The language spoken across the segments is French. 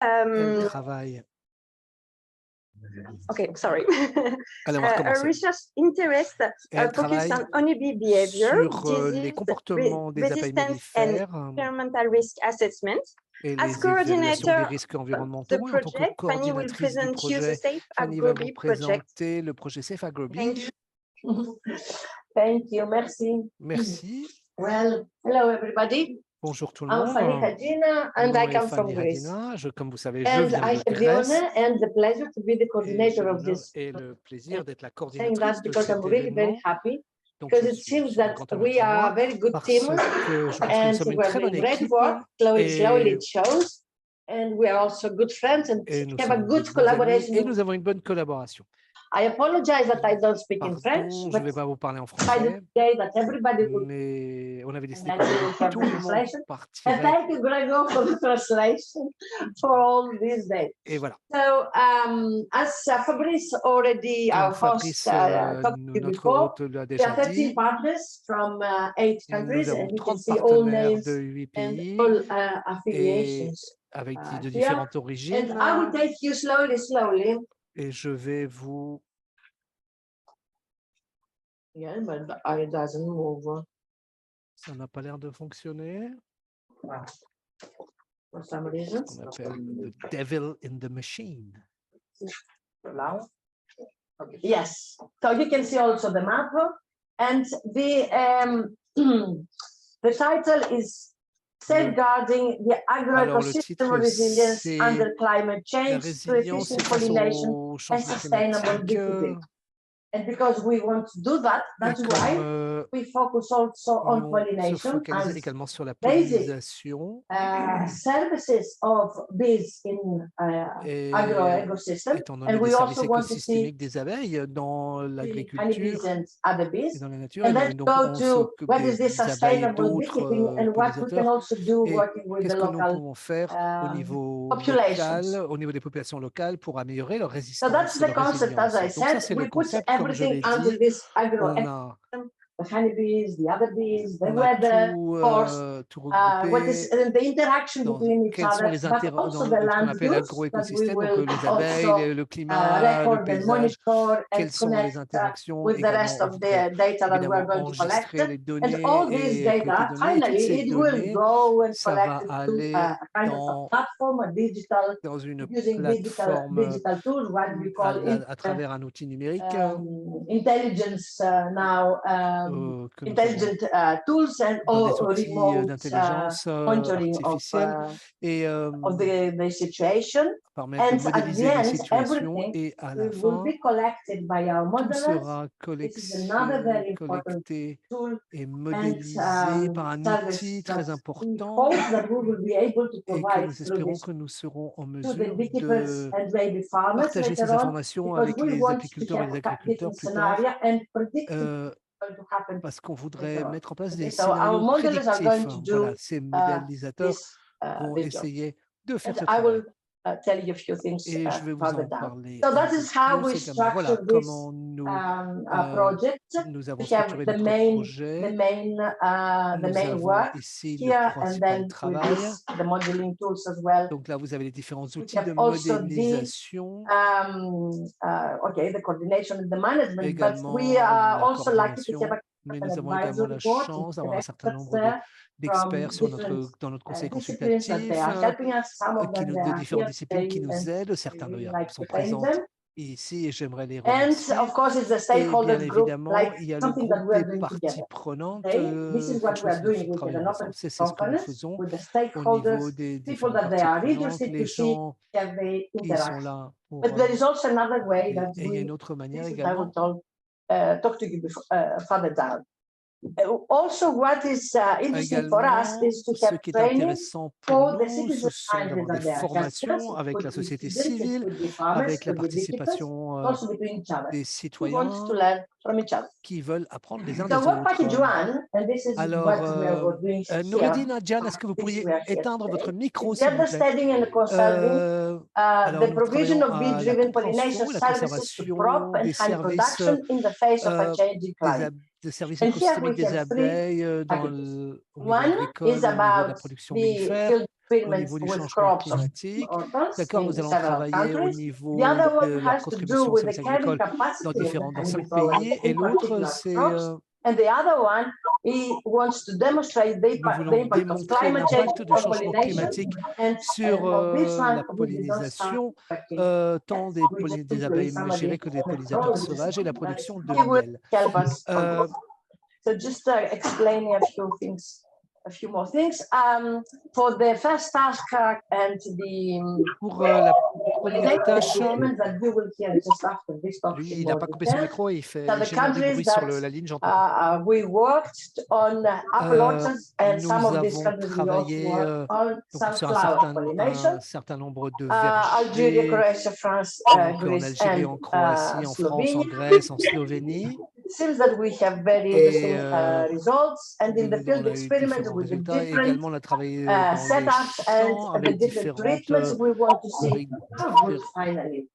Elle travaille. Okay, sorry. Allez, on va recommencer. Research interest Elle focus travaille on honeybee behavior, sur les disease, comportements des abeilles resistance and mellifères environmental risk assessment. et As les évaluations des coordinator risques the environnementaux. Et en tant que project, Fanny will coordinatrice du present you the projet, Safe Fanny va vous Agrobi project. présenter le projet Safe Agrobi. Thank you, merci. Merci. Well, hello everybody. Bonjour tout le I'm monde. Fanny Hadjina and Mon nom I est come from Fanny Greece. Hadjina. Comme vous savez, je And viens I de have the Grèce. honor and the pleasure to be the Et j'ai coordinator of l'honneur this. et le plaisir d'être la Saying that coordinatrice de because I'm cet really very événement. happy Donc, because je it suis seems that grand honneur we pour are moi a very good parce team que je pense que nous and sommes une we're très bonne doing great équipe work. Slowly, slowly et, it shows. And we are also good friends and et nous have a sommes good de bons amis collaboration. et nous avons une bonne collaboration. I apologize that I don't speak in French, Pardon, je ne but vais pas vous parler en I français, decided that everybody would mais on avait décidé and then we will que have tout the le monde translation. And partirait. thank you, Gregor, for the translation for all these days. Et voilà. So, as Fabrice already, Comme our Fabrice, host, talked to you notre before, hôte l'a we déjà have 13 dit, partners from 8 countries, nous avons and you can 30 see all partenaires names de 8 and pays all et affiliations. avec de Here. différentes And origines. I will take you slowly, slowly. Et je vais vous... Yeah, but it doesn't move. Ça n'a pas l'air de fonctionner. For some reason. Ce qu'on appelle the devil in the machine. Yes, so you can see also the map, and the the title is Safeguarding the Agroecosystem Resilience Under Climate Change through Efficient Pollination and Sustainable Beekeeping. And because we want to do that, that's why we focus also on pollination focaliser également sur la basic pollinisation services of bees in agroecosystem. étant donné And we des also services want to see écosystémiques des abeilles dans l'agriculture and other bees. et dans la nature. And Et then donc, go on to s'occupe what is des this abeilles et sustainable beekeeping and d'autres what we can pollinisateurs. also do Et working with qu'est-ce the que nous local pouvons faire au niveau populations. local, au niveau des populations locales pour améliorer leur So résistance that's et the leur concept, as I résilience. Donc ça, said. c'est le We put concept, comme je everything l'ai under dit. this agro On a the honeybees, the other bees, the on a weather, tout, force, tout what regroupé is the interaction dans between each quels sont other, les but also dans the ce qu'on land appelle use that we l'agroécosystème, donc will les abeilles, also le climat, le record and paysage, monitor and quelles sont les connect interactions with the rest également. On of voudrait the data that we're évidemment going to collect. enregistrer les And données all these et collecter data, les données. Et toutes finally, ces it will données, go and ça va collect to aller a kind of a dans platform, a digital, une using plateforme digital tools, what we call it, à travers un outil numérique intelligence now, que nous intelligent tools and avons all dans des outils remote d'intelligence monitoring artificielle et of the situation. permettre de And at the modéliser les end, situations everything et à la will fin, be collected by our tout modelers. sera This is another very important collecté tool et modélisé par un outil très important that we will be able to et que provide nous through espérons this que nous serons en to the mesure beekeepers de and baby farmers partager ces later on, informations because avec we les want to apiculteurs et have les agriculteurs different plus tard, scenario and predict what's going to happen parce qu'on voudrait later on. mettre en place Okay, des so our scénarios modelers are going prédictifs. to do Voilà, ces modélisateurs this vont this job. essayer de faire And ce I travail. will tell you a few things Et je vais vous further en down. parler So un that peu is how we plus également. Voilà structure this comment nous, project. nous avons We have structuré the notre main projet. the Nous main avons work ici here, le and principal then with travail. this, the modeling tools as well. Donc là, vous avez les différents We outils have de also modélisation. okay, the coordination and the management, but Également we are la also lucky to have coordination, mais nous avons également la board chance and d'avoir un certain nombre experts d'experts from dans notre conseil disciplines that they consultatif are helping us. Some of them they de are différentes here disciplines qui today, nous and aident. I Certains really d'ailleurs like sont to thank présents them. ici et j'aimerais les And remercier. of course, it's the Et stakeholders bien group, évidemment, like il y a le something that groupe we are des doing parties together. prenantes, Okay? This is quelque what we are chose doing dont nous with travaillons an open ensemble. C'est ce que nous conference faisons with the au niveau stakeholders, des people différentes that they parties are prenantes, interested les to see gens have the qui sont interaction. là pour... But there is also another way that et il y a une we, autre manière this is I également. will talk to you before, further down. Also, what is interesting for us is to Ce have qui est training intéressant for pour the nous, citizen ce sont scientists d'avoir des and their formations experts. avec It la could be société students, it civile, could be farmers, avec la could be beekeepers, participation also between each other. des We want to citoyens learn from each other. qui veulent apprendre les uns So des what package autres. one, and this is Alors, what we are doing here. Noureddin Adjan, est-ce que vous This pourriez we are here éteindre today. votre micro, The s'il vous plaît? understanding and the consulting, Alors, the nous provision travaillons of à la bee-driven compréhension pollination et la services to crop conservation and des honey services, production in the face of a changing climate. des services And here we écosystémiques des have three abeilles packages. au niveau One agricole, is au niveau de la about production the mellifère. field experiments niveau du with changement crops climatique. orphans D'accord, in nous allons several travailler au countries. niveau The other de one la has to do contribution au with the service carrying agricole capacity of the dans 5 honeybee colony, pays, et in l'autre, particular c'est crops. And the other one, he wants to demonstrate the nous voulons impact of démontrer climate change l'impact du on changement pollination. climatique And sur for this one, la we didn't start pollinisation, expecting tant we just des employ abeilles somebody, mesurées que des an pollinisateurs astrologist, sauvages et la that production de he will miel. help us on Euh, this. So just explaining a few more things. For the first task and the pour la première pollination tâche, experiment that you will hear just after this talk lui, in il n'a more pas coupé son detail. micro et il So the génère du countries bruit sur that la ligne, j'entends. we worked on apple orchards, and some Nous of these avons countries we also travaillé worked on donc, sur sunflower pollination. un certain nombre de Algeria, vergers, Croatia, France, donc en Greece, Algérie, and en Croatie, en France, en Slovenia. Grèce, en Slovénie. Seems that we have very interesting results, and in the field On a eu experiments différents with the résultats. Et different également, on a travaillé dans les setups and champs the avec different treatments, we want to see avec how good finally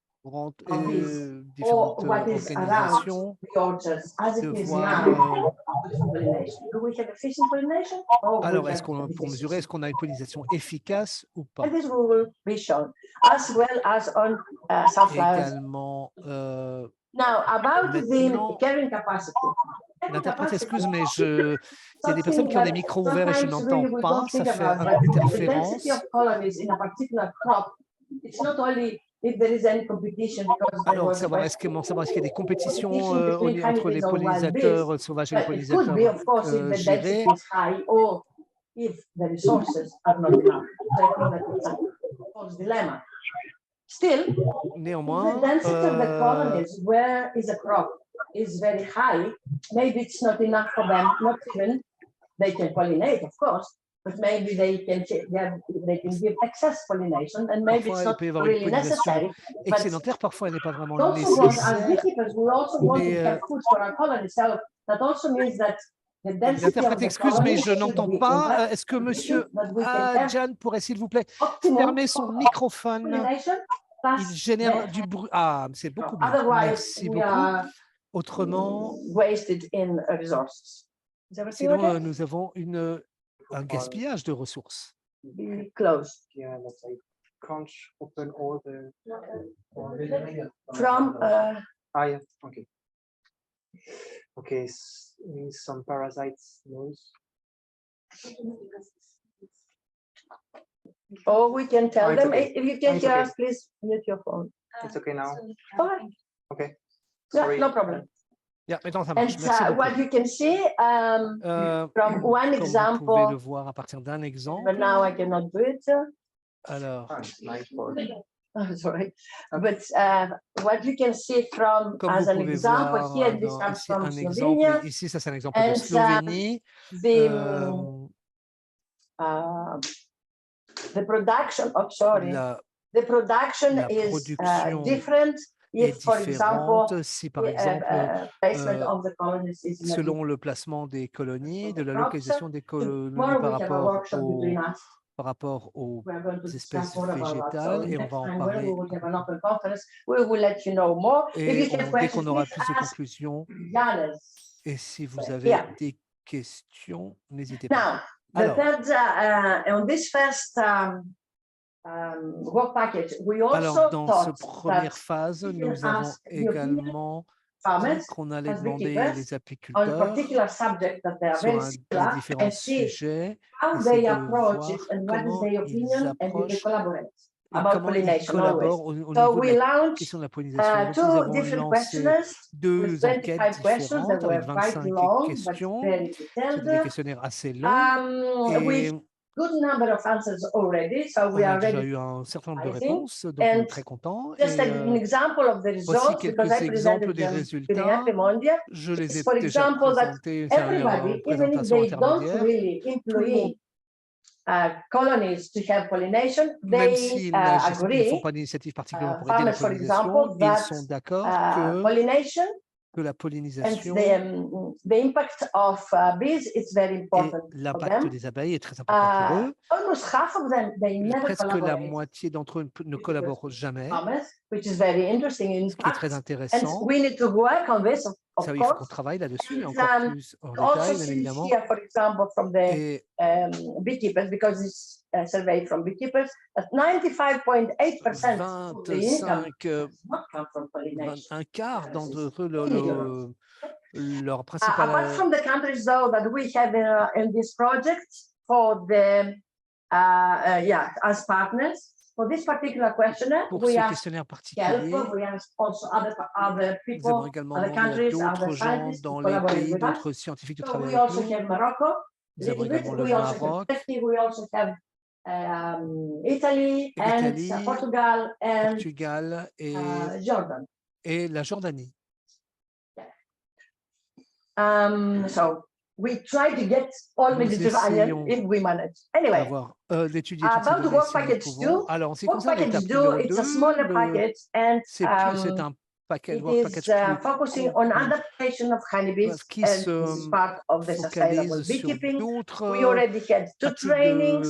différentes what is around organisations, the orchards as it de is voir. now. Pollination. Do we have efficient pollination? Alors, pour mesurer, est-ce qu'on a une pollinisation efficace ou pas? And this will be shown, as well as on sunflowers. Également, Now, about maintenant, the carrying capacity. l'interprète, excuse, mais il y a des personnes qui ont des micros ouverts et je n'entends pas, ça fait interférence. Alors, savoir est-ce qu'il y a des compétitions entre les pollinisateurs sauvages et les pollinisateurs gérés. If the resources are not enough. So I think that it's a false dilemma. Still, néanmoins, the density of the colonies where is a crop is very high. Maybe it's not enough for them, not even they can pollinate, of course, but maybe they can give excess pollination, and maybe parfois, it's not il peut y avoir really une pollinisation necessary. excédentaire, parfois elle n'est pas vraiment But also want as nécessaire. beekeepers, we also want to have food for our colonies. So that also means that the density of L'interprète, the excuse, mais colonies je n'entends pas. Est-ce que monsieur Jan pourrait, s'il vous plaît, fermer son microphone? Il génère du bruit. Ah, c'est beaucoup mieux. Merci beaucoup. Autrement, sinon, nous avons un gaspillage de ressources. Okay, some parasites knows. Or we can tell them, okay. if you can hear us, please mute your phone. It's okay now. Fine. Okay. Yeah, Sorry. no problem. Yeah, maintenant ça marche. And what you can see from one example, vous pouvez le voir à partir d'un exemple. but now I cannot do it. Alors, Oh, sorry. But what you can see from as an example here, this comes from Slovenia. Ici, ça c'est un exemple de Slovénie. The production, the production is different. If, for example, si par exemple, placement of the colonies is selon le placement des colonies, de la localisation des colonies par rapport aux espèces végétales, et on va en parler. Et dès qu'on aura plus de conclusions, et si vous avez des questions, n'hésitez pas. Alors, on this first work package, we also dans cette première phase, nous avons également dit qu'on allait demander les apiculteurs sur des différents sujets, essayer de voir comment ils approchent et comment ils collaborent au niveau de la question de la pollinisation. Donc, nous avons lancé 2 enquêtes différentes avec 25 questions. C'était des questionnaires assez longs. Et on a déjà eu un certain nombre de réponses, donc on est très contents. Voici quelques exemples des résultats. Je les ai déjà présentés, c'est une présentation intermédiaire. Tout le monde, même s'ils ne font pas d'initiative particulièrement pour aider la pollinisation, ils sont d'accord que la pollinisation et l'impact des abeilles est très important pour eux. Presque la moitié d'entre eux ne collaborent jamais, ce qui est très intéressant. of Ça, il faut qu'on course. travaille là-dessus, And, encore plus en also détail, bien see évidemment. here, for example, from the Et beekeepers, because it's a survey from beekeepers, that 95.8% of the income 25, does not come from pollination. un quart d'entre eux, leur Apart principal from the countries, though, that we have in this project for the, as partners, for this particular questionnaire, pour we ce ask questionnaire help, particulier, we ask also other nous avons people, également other demandé à countries, other d'autres gens scientists to dans les collaborate pays, with us. d'autres scientifiques de So travailler we avec also nous. have Morocco, Nous avons little bit. également le We also have Maroc, Turkey, we also have Italy and l'Italie, Portugal and Portugal Jordan. et la Jordanie. So we try to get all Nous Mediterranean essayons if we manage. Anyway, d'étudier toutes ces about the données work si nous package pouvons. 2, Alors, en ce qui work concerne package l'étape 2, numéro it's 2, a smaller package and c'est un it work is package plus focusing on adaptation of honeybees, qui and this is part of the sustainable focalise sur beekeeping. We d'autres already had 2 pratiques trainings,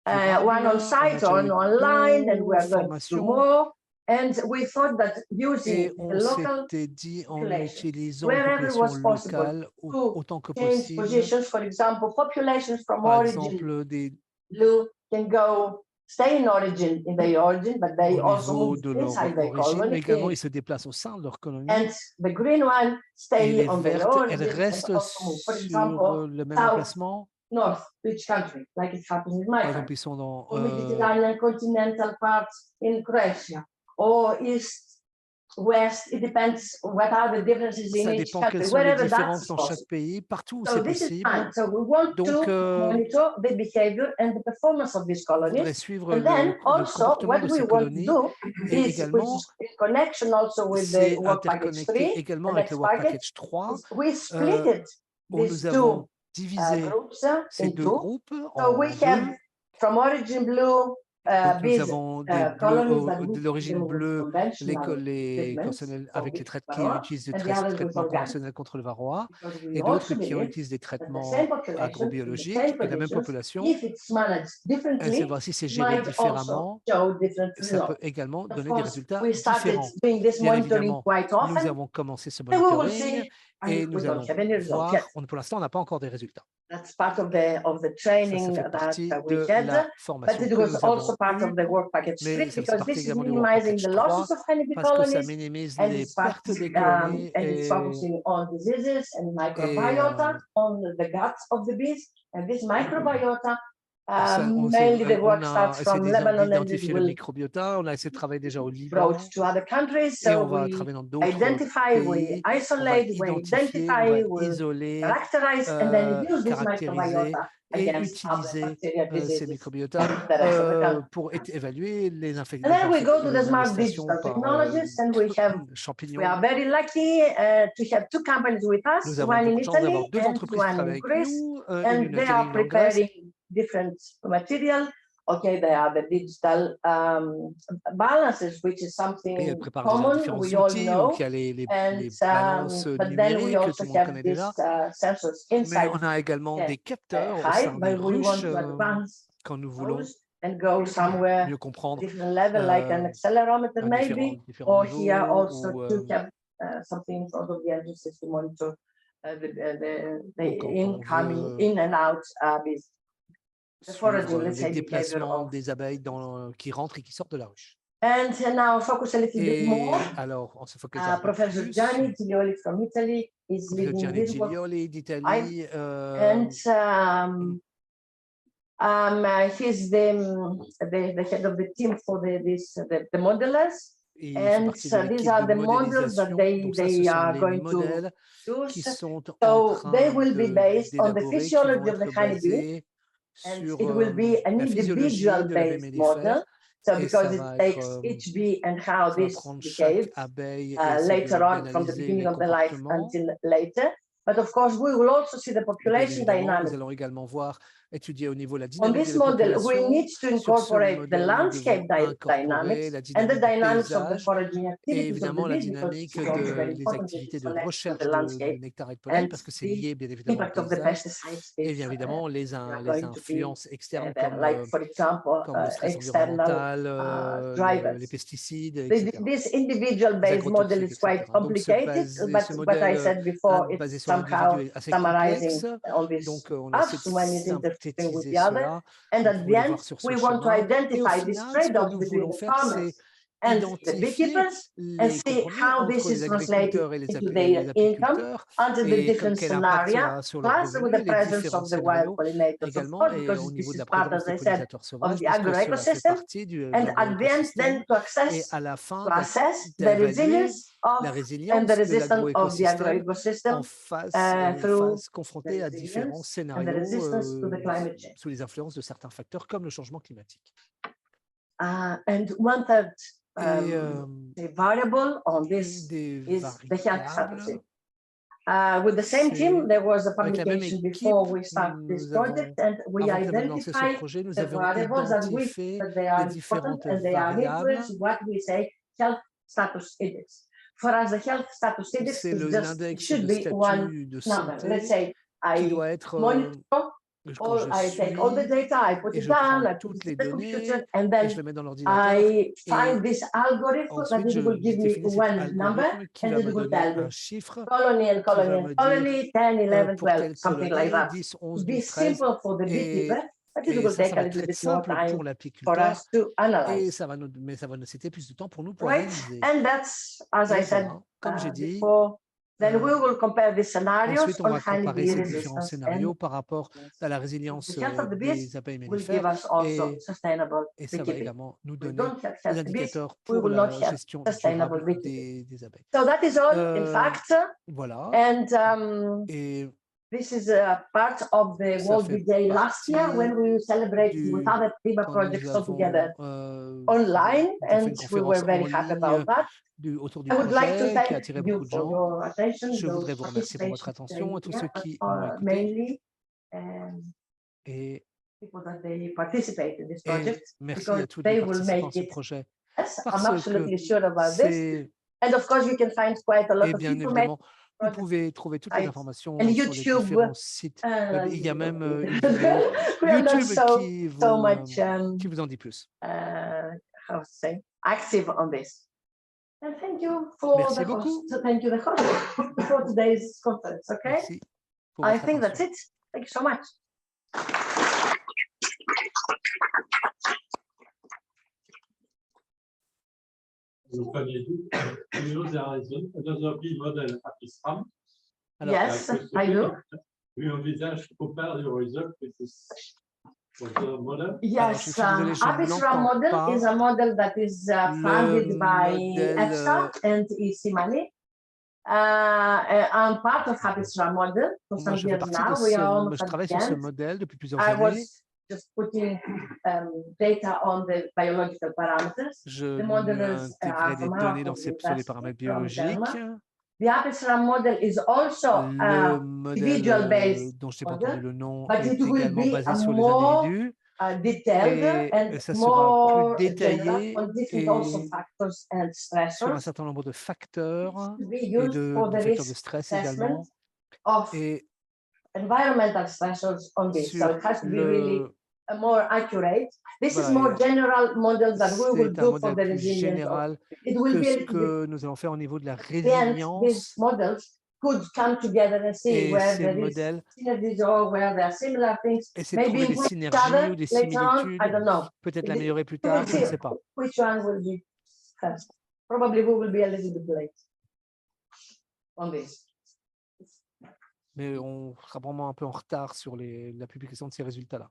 one on site, one online, and we are going to do more. And we thought that using Et the on local s'était dit en population, utilisant une wherever population was possible, locale to autant que change possible. positions, for example, populations from Par origin exemple, blue can stay in origin, but they also au niveau move de leur inside their origine, mais colony. également ils se déplacent au sein de leur colonie. And the green one Et stay les on their vertes, origin elles restent and also move. For sur example, le même south, emplacement. north, each country, like it happens in my Par exemple, country. ils sont dans Or Mediterranean continental parts in Croatia, or east, west. It depends what are the differences in ça each dépend country. quelles sont les Wherever différences that's dans possible. chaque pays, partout où So c'est this is possible. fine. So we want Donc, to monitor the behavior and the performance of these on voudrait colonies. suivre And then le also comportement what de we ces want to colonies do et is, which également, is in connection also with the c'est work package interconnecté 3, également the avec le next Work package, Package 3, is we split it, où these nous two avons divisé groups ces deux into. groupes So en we deux. have from origin blue Donc, nous bees avons des colonies that bleus, we de l'origine deal with bleue, conventional les treatments conventionnels for avec les qui varroa, utilisent des and the others with traitements organic. conventionnels contre le varroa, Because we et d'autres also qui believe utilisent des that the same traitements population, in the agrobiologiques same et la même conditions, population. if it's managed Et differently, voir si c'est géré might also différemment, show different ça peut results. également Of donner des course, résultats we started différents. doing this Bien monitoring évidemment, quite nous often, avons commencé ce and we will monitoring see, et and nous we allons don't have any results yet. voir. Pour l'instant, on n'a pas encore des résultats. That's part of the Ça training fait partie that we de had, la but formation it que was nous also avons part of eue, the work package 3 mais ça fait because partie this is également du Work minimizing Package the 3 losses of honeybee parce que ça colonies, minimise and les it's part, pertes des colonies and it's focusing on diseases and microbiota, on the guts of the bees, and this microbiota. Mainly the work starts from Lebanon and it will le microbiota. On a essayé de travailler déjà au Liban brought to other countries. et So on va we travailler dans d'autres identify, we pays. On va isolate, we identifier, on identify, va we isoler, characterize, and then use this caractériser microbiota et against other utiliser bacteria ces diseases microbiotas the rest of the country. pour évaluer les And then we go to the smart infestations digital par technologies, and we champignons. are very lucky to have 2 companies with us, Nous avons one in beaucoup de chance d'avoir Italy 2 and entreprises qui one travaillent in avec Greece, nous, une and they Italie, are une en Grèce. preparing different material. Okay, they are the digital balances, which is Et something elles préparent déjà common, différents we all outils, know. donc il y a les And balances but then we numériques que tout also le monde have connaît these déjà. sensors Mais inside on a également des capteurs au hive, sein des but we want ruches to advance quand nous voulons those and go somewhere mieux comprendre different level, like an accelerometer à maybe, différents or here niveaux also ou to have something in front of the entrances to monitor the quand on incoming, veut in and out bees. suivre Let's les say, déplacements des abeilles qui rentrent et qui sortent de la ruche. And now focus a little bit Et more. alors, on se focalise un peu Professor plus. Gianni Giglioli from Italy is leading Gianni this work. Giglioli d'Italie. And he's the head of the team for the modelers. And these are the models that they are going to use. So they will be based on the physiology of the honeybee, and it will be an individual-based model. So because it takes each bee and how this behaves later on from the beginning of the life until later. But of course, we will also see the population dynamics. Nous allons également voir étudier au niveau de la On dynamique this de la model, we population. need to Sur ce incorporate the modèle, nous landscape devons incorporer dynamics la and the dynamique du dynamics of the paysage foraging et activities of the évidemment la bees, because dynamique this is also very des important. activités This de connects to recherche the de landscape nectar et de pollen, and parce que c'est the lié bien évidemment au impact of the paysage. pesticides. Et bien évidemment, les going to be influences externes there, like for example, comme le stress external environnemental, drivers. les pesticides, etc. This individual-based model is quite etc. Donc, complicated, ce but what I modèle said before, basé it's sur somehow l'individu est assez summarizing complexe. on this Donc, on path essaie when de it's interfering with synthétiser the other. cela And at pour the le end, voir sur ce we want to chemin. Et au identify this final, ce que trade-off nous between voulons the faire, farmers c'est and the identifier beekeepers and les see compromis how this entre is les translated agriculteurs et les into their income apiculteurs under the et different quel impact scenario, cela a sur leurs plus with revenus the et les presence différents of the wild scénarios pollinators, of également. course, Et au because niveau this de la is part, présence as des I said, pollinisateurs of sauvages, the parce que cela fait agroecosystem. partie de And at the end, then l'agroécosystème. to Et access, à la fin, to assess the d'évaluer resilience la of and the résilience de resistance of the l'agroécosystème agroecosystem en through face the confronté à différents resilience and the scénarios resistance to the climate change. sous les influences de certains facteurs comme le changement climatique. And one third Et variable on this des is the health status. variables, With the same team, there was a avec la même publication équipe, before we start this nous avons, project, and we avant de lancer ce identified projet, nous the avons variables and we identifié that they les are important différentes and they are variables. influence what we say health status index. For us, the health status index C'est is just, it l'index should de be one statut de number. Let's santé say qui I doit être, monitor quand je I take all the suis data, I put et it je down, prends I put toutes it in les the computer, données and et then je les mets dans l'ordinateur. I Et find this algorithm that ensuite, it will je give me définis cet one number, algorithme qui and va it me will donner tell me un chiffre colony and qui va colony me and dire colony, 10, 11, pour 12, telle something like colonie, that. 10, 11, Be 12, 13. simple for the beekeeper, but it Et will ça take a va être little très bit more simple time pour for l'apiculteur us to et analyze. mais ça va nécessiter plus de temps pour nous pour Right? analyser. And that's, as I Et said voilà, comme j'ai dit, before, then we will compare the scenarios ensuite on on va comparer honeybee ces différents resistance scénarios and par rapport à la résilience the health of the bees des abeilles will give mellifères us also et sustainable ça va beekeeping. également nous If we donner don't have des healthy bees, indicateurs we pour will not la have gestion sustainable durable beekeeping. des abeilles. So that is all, in fact, Voilà. and Et this is a part of the ça World fait Bee Day last year partie when we celebrated with other PRIMA quand projects nous all together avons online, fait and une we were conférence very en happy ligne about that. autour du I would like to projet qui a thank attiré you beaucoup de for gens. your attention, Je those voudrais vous remercier pour votre participations attention, à tous here, ceux but qui m'ont écouté mainly et people that they participate in this project, merci à because tous les they will participants à make ce it. projet Yes, I'm parce que absolutely sure about this. c'est And of course, you can find quite a lot et of bien information. évidemment vous pouvez trouver toutes les sites informations and sur les YouTube, différents sites web. Il y a même une vidéo we are not YouTube so much qui vous en dit plus. how to say, active on this. And thank you for Merci the beaucoup. host. So thank you, the host, for today's conference. Okay, Merci pour I votre think that's attention. it. Thank you so much. Alors, Yes, I do. We envisage to compare the result with this model. Yes, Alors, je suis désolé, je Apis RAM n'entends model pas. is a model that is funded by modèle, EFSA and ECMANI. I'm part of Apis RAM model for Moi, some je fais years partie now. de We are ce, almost je at travaille the sur ce end. modèle depuis plusieurs I années. was just putting data on the biological parameters. Je The modelers intégrais are des from données Harvard sur les University, paramètres from biologiques. Denmark. The Apis RAM model is also Le modèle individual-based dont je n'ai pas model, entendu le nom but est it will également be basé sur les more individus detailed et and ça sera plus more détaillé general on different also et factors and sur un stressors certain nombre de facteurs to be et used for the facteurs de risk stress assessment également of et environmental stressors on this. So sur it has to be really more accurate. This is voilà, more general models that we will c'est un do for modèle the plus resilience. général It will que be a ce little bit que nous allons faire au niveau de la at the end, these résilience models could come together and see et where ces there is modèles synergies or where there are similar things. essayer de Maybe trouver des improve each synergies other ou des later on. I similitudes, don't know. peut-être It- l'améliorer plus We will tard, je ne see sais pas. which one will be first. Probably we will be a little bit late on this. Mais on sera vraiment un peu en retard sur la publication de ces résultats-là.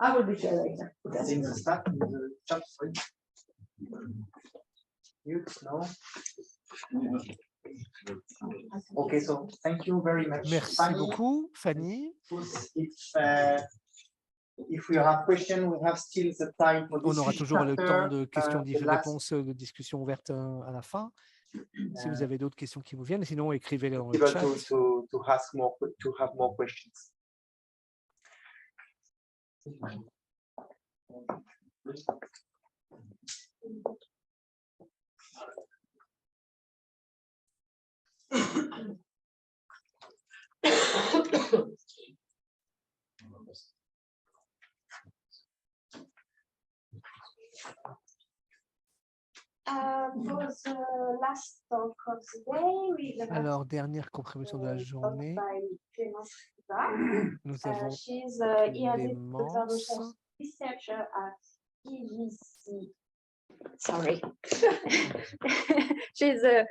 I will be sure later. Seeing the start in the chat, sorry. Mute, no. Okay, so thank you very much. Merci Fanny. beaucoup, Fanny. If we have questions, we have still the time for On this aura toujours le temps de the last questions-réponses, de discussions ouvertes à la fin. Si vous avez d'autres questions qui vous viennent, sinon écrivez-les dans le able chat. to ask more, to have more questions. For the last talk of the day, we Alors, dernière contribution de la journée, nous avons she's Clémence. researcher at EVC. Sorry. She's a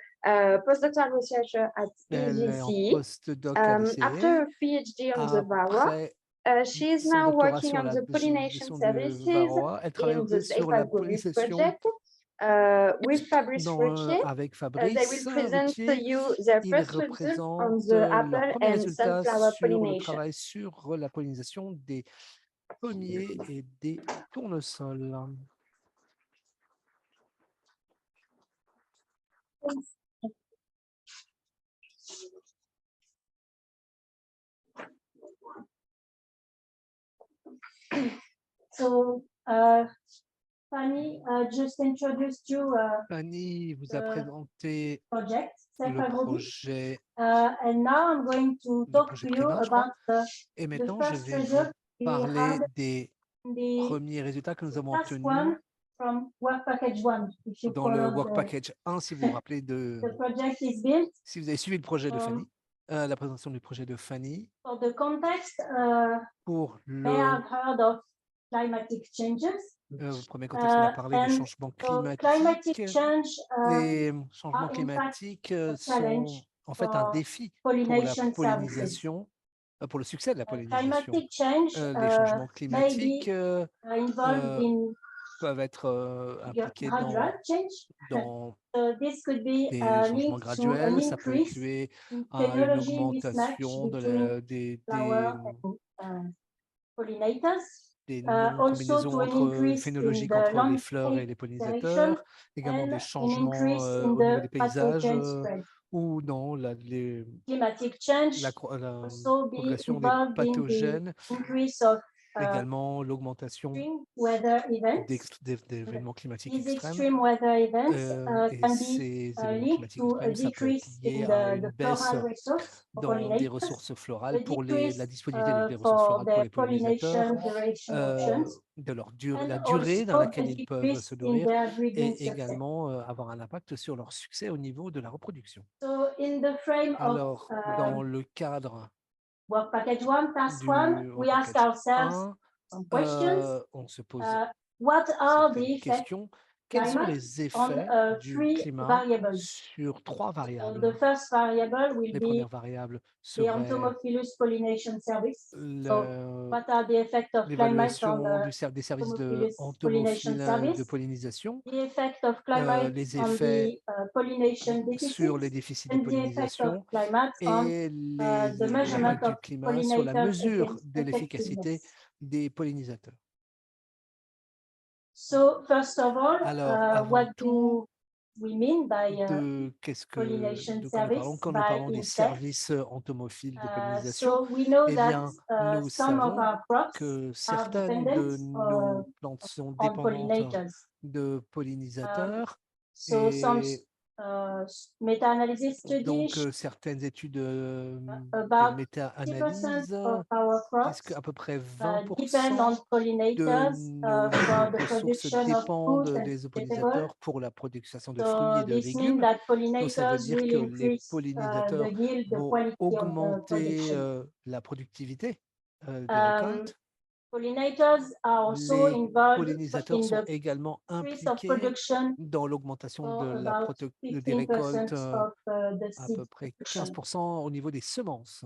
postdoctoral researcher at Elle est en EVC. postdoc à l'ECE. After a PhD on the Varroa, Après she is son now doctorat working sur on la the pollination gestion de services Varroa, elle travaille in the sur la Safe Group pollinisation project with Fabrice Ruchet. avec They Fabrice will present to Ruchet. you their Ils first results on représentent the leurs apple premiers and résultats sunflower sur le pollination. travail sur la pollinisation des pommiers et des tournesols. So, Fanny just introduced you Fanny vous a présenté project, le projet, and now I'm going to le talk projet to you primaire, je crois. about Et the maintenant, je first vais vous result we parler had des the premiers résultats que nous avons last obtenus one from Work Package 1. If you dans le follow Work Package 1, si vous vous rappelez de... the project is built. Si vous avez suivi le projet de Fanny, la présentation du projet de Fanny. For the context, Pour may have heard of climatic changes. Le premier contexte, on a parlé des changements climatiques. Les changements climatiques sont en fait un défi pour la pollinisation, pour le succès de la pollinisation. Les changements climatiques peuvent être impliqués dans des changements graduels. Ça peut tuer à une augmentation des non-combinaisons phénologiques entre les fleurs et les pollinisateurs, également des changements au niveau des paysages ou dans la progression des pathogènes, également l'augmentation d'événements climatiques extrêmes. Et ces événements climatiques extrêmes, ça peut être lié à une baisse dans des ressources florales pour la disponibilité des ressources florales pour les pollinisateurs, de la durée dans laquelle ils peuvent se nourrir et également avoir un impact sur leur succès au niveau de la reproduction. Alors, dans le cadre Work Package 1, Task du 1, we ask ourselves some questions. On se pose What are the certaines effects questions. Quels sont les effets du climat sur 3 variables? The first variable will Les be premières variables the seraient Entomophilus pollination service. So, what are the effects of climate on des services Entomophilus entomophiles pollination de pollinisation, the effect of climate les on effets the pollination deficit, sur les déficits de and the effect of pollinisation climate on et measurement l'impact du of climat sur la mesure pollinators de l'efficacité des pollinisateurs. So, first of all, Alors, what do we mean by pollination service? Quand nous parlons des services entomophiles de pollinisation, so we know eh bien, nous savons que certaines de nos plantes sont dépendantes de pollinisateurs. So some meta-analysis Donc, studies certaines études de méta-analyse disent qu'à peu près 20% de nos ressources dépendent des pollinisateurs pour la production de fruits et de légumes. Donc, ça veut dire que les pollinisateurs vont augmenter la productivité des récoltes. Les pollinisateurs sont également impliqués dans l'augmentation des récoltes, à peu près 15% au niveau des semences.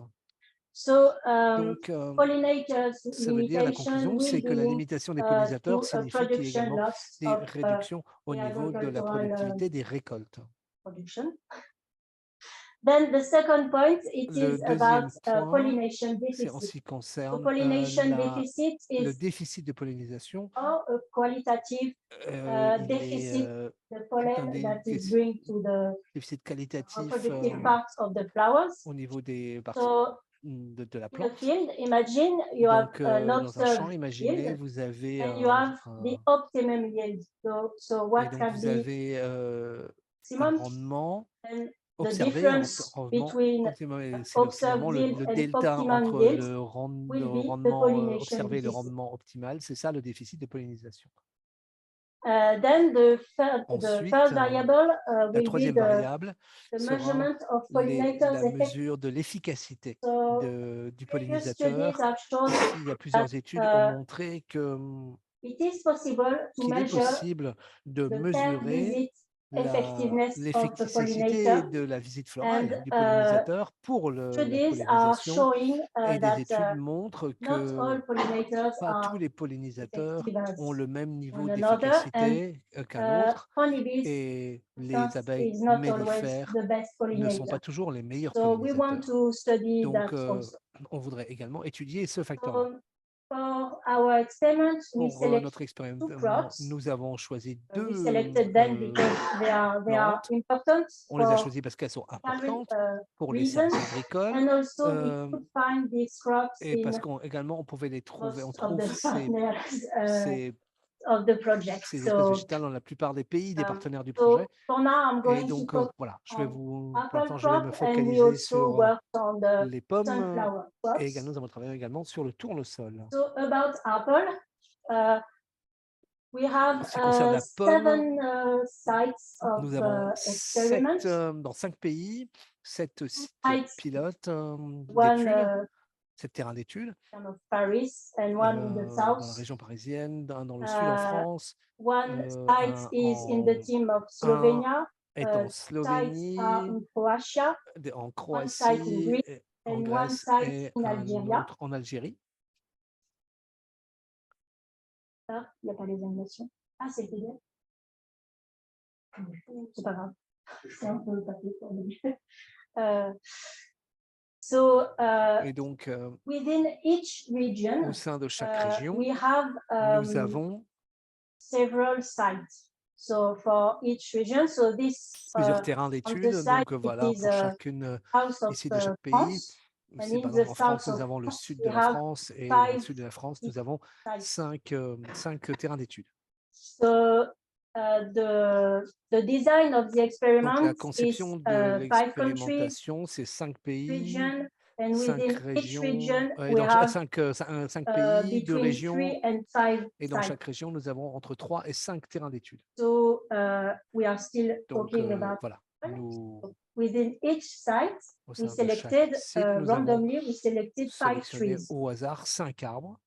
Donc, ça veut dire, la conclusion, c'est que la limitation des pollinisateurs signifie qu'il y a également des réductions au niveau de la productivité des récoltes. Then the second point, it Le is about deuxième point, pollination c'est en ce deficit. qui The concerne pollination deficit le is déficit de pollinisation. a qualitative Il deficit, est the un pollen that is bring to the déficit qualitatif reproductive parts of the flowers. au niveau des parties So de la in the plante. field, imagine you Donc, have an dans un champ, observed imaginez, field vous avez and you have the optimum yield. So et what donc can vous be avez un maximum rendement and the observé, un difference rendement between optimum, et c'est observed finalement yield le and delta optimum entre yield le will be the rendement pollination observé et le deficit. rendement optimal, c'est ça le déficit de pollinisation. Then the third Ensuite, variable la will be troisième variable the sera measurement of pollinators la effect. mesure de l'efficacité So du previous pollinisateur. studies have shown Il y a plusieurs that études ont montré it is possible to qu'il est measure possible de the mesurer effectiveness of the l'efficacité pollinator. de la visite florale And du pollinisateur pour la studies are pollinisation. showing Et des that études montrent not all que pollinators pas tous are les pollinisateurs effective as ont le même niveau one another, d'efficacité qu'un autre. honeybees, Et for les instance, abeilles is not always mellifères the best ne sont pollinator. pas toujours les meilleurs So we want pollinisateurs. to study Donc, that also. on voudrait également étudier ce facteur-là. For our experiment, we Pour select notre expérience, two crops. nous avons choisi We deux selected them because they are plantes. important On les a for choisis parce qu'elles sont carry- importantes pour les reasons, services agricoles and also we euh, could find these crops et parce in qu'également on pouvait les trouver, on most of trouve the partners ces of the project. espèces végétales dans la plupart des pays, des partenaires du So projet. for now, I'm Et going donc, to voilà, je on vais pour apple l'instant, je vais me crop, and we focaliser also sur worked on the les pommes sunflower et crops. nous avons travaillé également sur le tournesol. So about apple, we have En ce qui concerne la pomme, 7 sites of nous avons experiments. dans 5 pays, 7 sites Sites, pilotes one d'études, 7 terrains d'études of Paris and one in the dans la south. région parisienne, dans le sud en France, One site is in the team of Slovenia. est en Sites Slovénie, are in Croatia, en one site in Croatie, Greece, en and one Grèce site et in un Algeria. autre en Algérie. Ah, il n'y a pas les animations. Ah, c'est le PDF. C'est pas grave. C'est un peu le papier pour le début. Et donc, within each region, au sein de chaque région, we have nous avons several sites. So for each region, so this plusieurs terrains d'études. Donc voilà, pour chacune ici de chaque pays. Ici, par exemple, en France, nous avons le sud de la France et dans le sud de la France, nous avons 5 terrains d'études. So the design of the experiment Donc la conception is de 5 countries, l'expérimentation, c'est 5 pays, region, and 5 within each régions, region, et we dans have 5 pays, 2 between régions, 3 and 5 et dans sites. chaque région, nous avons entre 3 et 5 terrains d'études. So we are still Donc talking about voilà, nous, within each site, au we sein de chaque selected site, nous avons randomly, we selected 5 sélectionné trees. au hasard 5 arbres.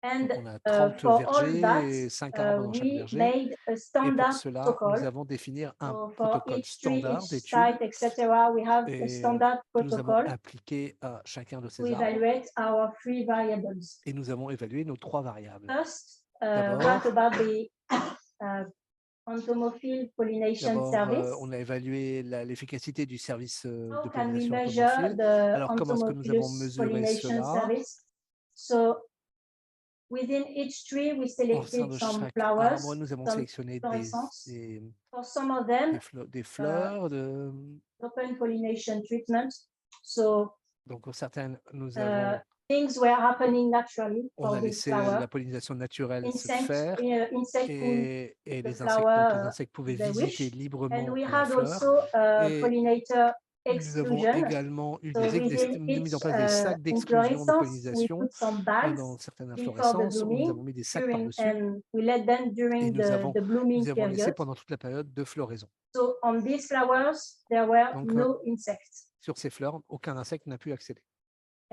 And Donc on a 30 for all vergers that, et 5 arbres dans chaque we verger. made a Et standard pour cela, protocol. nous avons défini un So for protocole each tree, standard each d'études site, etc., we have a standard que nous avons protocol appliqué à chacun de to ces arbres. evaluate our 3 variables. Et nous avons évalué nos 3 variables. First, D'abord, what about the entomophile pollination service? on a évalué l'efficacité du service How de can we pollinisation measure entomophile. the Alors, comment est-ce que nous avons entomophilus mesuré pollination cela? service? So within each tree, we Au sein selected de some chaque flowers, arbre, nous avons some sélectionné fluorescence. des For some of them, fleurs. open pollination treatment. So Donc, pour certaines, nous avons things were happening naturally on for a these laissé flowers. la pollinisation naturelle se Insects, faire insect et the les flower insectes pouvaient they visiter wish. librement And we la had fleur. also Et pollinator nous avons exclusion. également eu So within mis en each place des sacs d'exclusion de inflorescence, we pollinisation put some bags dans certaines before the inflorescences où nous blooming, avons mis des sacs during, par-dessus and we let them et during the blooming nous avons laissé period. pendant toute la période de floraison. So on these flowers, there were Donc, no insects. sur ces fleurs, aucun insecte n'a pu accéder.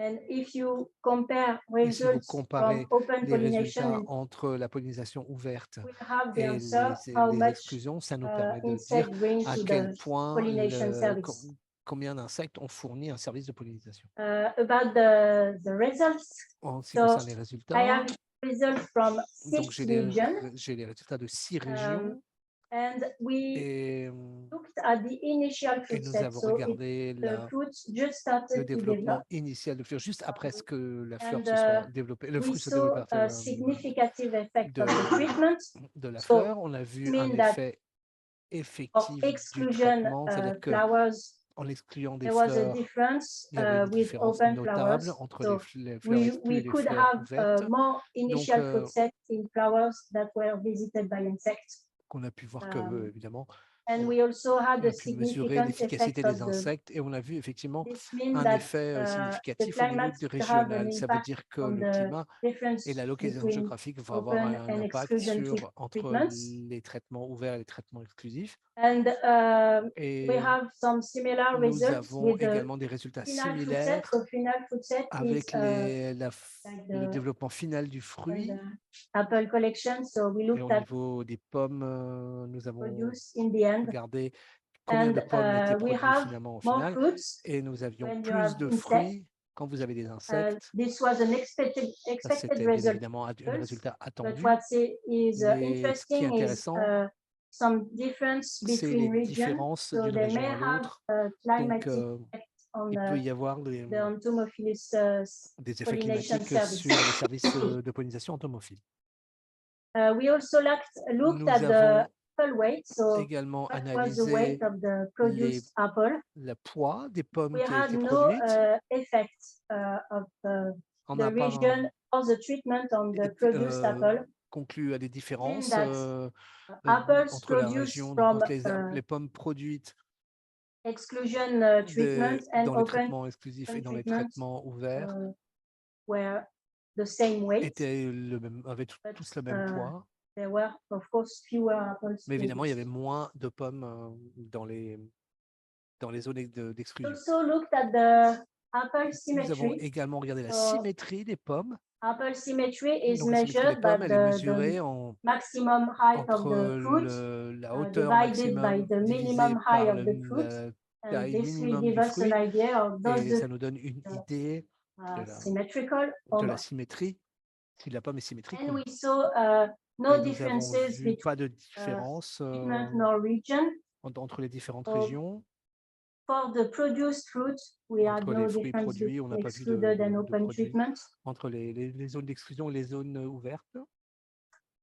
And if you compare Et si vous results comparez from open les pollination résultats and entre la pollinisation ouverte we have the et answer how les much exclusions, ça nous permet de dire insect bring à to quel the point pollination service. combien d'insectes ont fourni un service de pollinisation. About the results, En ce qui so concerne les I résultats, have results from donc 6 regions. j'ai les résultats de 6 régions. And we Et looked at the initial fruit nous set. avons So regardé the fruits just le started to develop. développement initial de fleurs, juste après ce que la fleur And se soit développée, le we fruit se saw développe a significant effect de, of the treatment. de la So fleur. On a vu mean un that effet of effectif du exclusion traitement, c'est-à-dire que flowers, en excluant des there was a fleurs, difference il y avait une with différence open notable flowers. entre So les fleurs exclues et we les could fleurs have ouvertes. more initial Donc, fruit sets in flowers that were visited by insects. qu'on a pu voir que, évidemment, And we also had on a a pu mesurer significant l'efficacité effect des of the. insectes et on a vu effectivement This means un that effet the significatif au niveau climate du could have an régional. Ça veut impact dire que on le the climat difference et la localisation between géographique vont avoir open un and impact exclusion entre treatments. les traitements ouverts et les traitements exclusifs. And we Et have some similar nous results avons with the également des résultats final fruit set. similaires So final fruit set avec is le développement final du fruit. apple collection. So we Et looked au at niveau des pommes, nous avons produce in the end. regardé combien de pommes étaient We produits have finalement au more final. fruits Et nous avions when you plus have de insects. fruits quand vous avez des insectes. This was an expected Ça, c'était bien result. évidemment un résultat But attendu. what is Mais ce qui est interesting is intéressant, some difference c'est les between regions. différences So d'une they région may à have l'autre. a climatic Donc, effect on il peut y avoir the entomophilus des effets pollination climatiques service. sur les services de pollinisation entomophiles. We also looked Nous at the avons apple weight. So également what was the weight analysé of the produced apple? le poids des pommes We qui a had été no produites. effect of On the n'a pas region or the treatment on the produced apple. conclu à des différences that apples entre la produced région, from entre les pommes produites exclusion treatment and dans les open traitements exclusifs et dans les treatment traitements ouverts were the same weight. avaient tous le même poids. There were of course fewer apples. Mais évidemment, il y avait moins de pommes dans les zones d'exclusion. Also looked at the apple Nous avons symmetry. également regardé la symétrie des pommes. Apple symmetry is Donc, la symétrie des measured pommes, by elle est mesurée maximum height of entre the fruit la hauteur divided by maximum the divisée minimum height par of the fruit. la And taille this will minimum give du us fruit. an idea of Et ça nous donne une idée symmetrical de la symétrie, si la pomme est symétrique. And we saw no Et nous avons differences vu between pas de différence treatment nor region. entre les différentes régions. For the produced fruit, we had Entre no les fruits difference produits, on n'a between pas vu de excluded and open produits treatment. entre les zones d'exclusion et les zones ouvertes.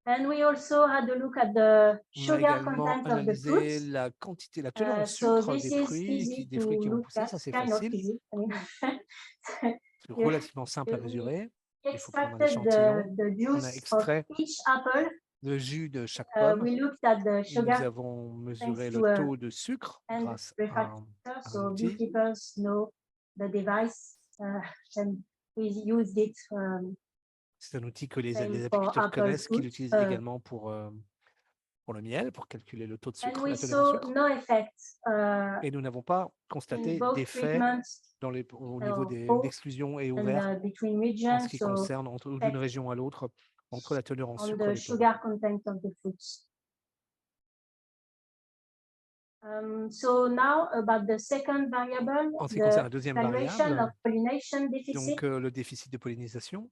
And we also had a look at the On a sugar également content of the analysé fruits. la quantité, la teneur en So sucre this des is fruits, easy des to fruits qui ont look poussé, at, ça c'est kind of facile. easy. C'est relativement simple à we mesurer. Il faut prendre un extracted échantillon. the On a juice of extrait each apple. le jus de chaque pomme. We looked at the Nous sugar avons mesuré to le a taux de sucre grâce à refractor, so outil. beekeepers know the device and we used it. C'est un outil que les same for apiculteurs apple connaissent, qu'ils fruit. utilisent également pour le miel, pour calculer le taux de And sucre, we la teneur en saw sucre. no effect Et nous n'avons pas in constaté both d'effet treatments au niveau both d'exclusion et and ouvert between en regions, ce qui so concerne d'une région à l'autre entre la teneur en on sucre the des pommes. sugar content of the fruits. So now about the second variable, En ce qui concerne the la deuxième evaluation variable, of pollination deficit. donc le déficit de pollinisation.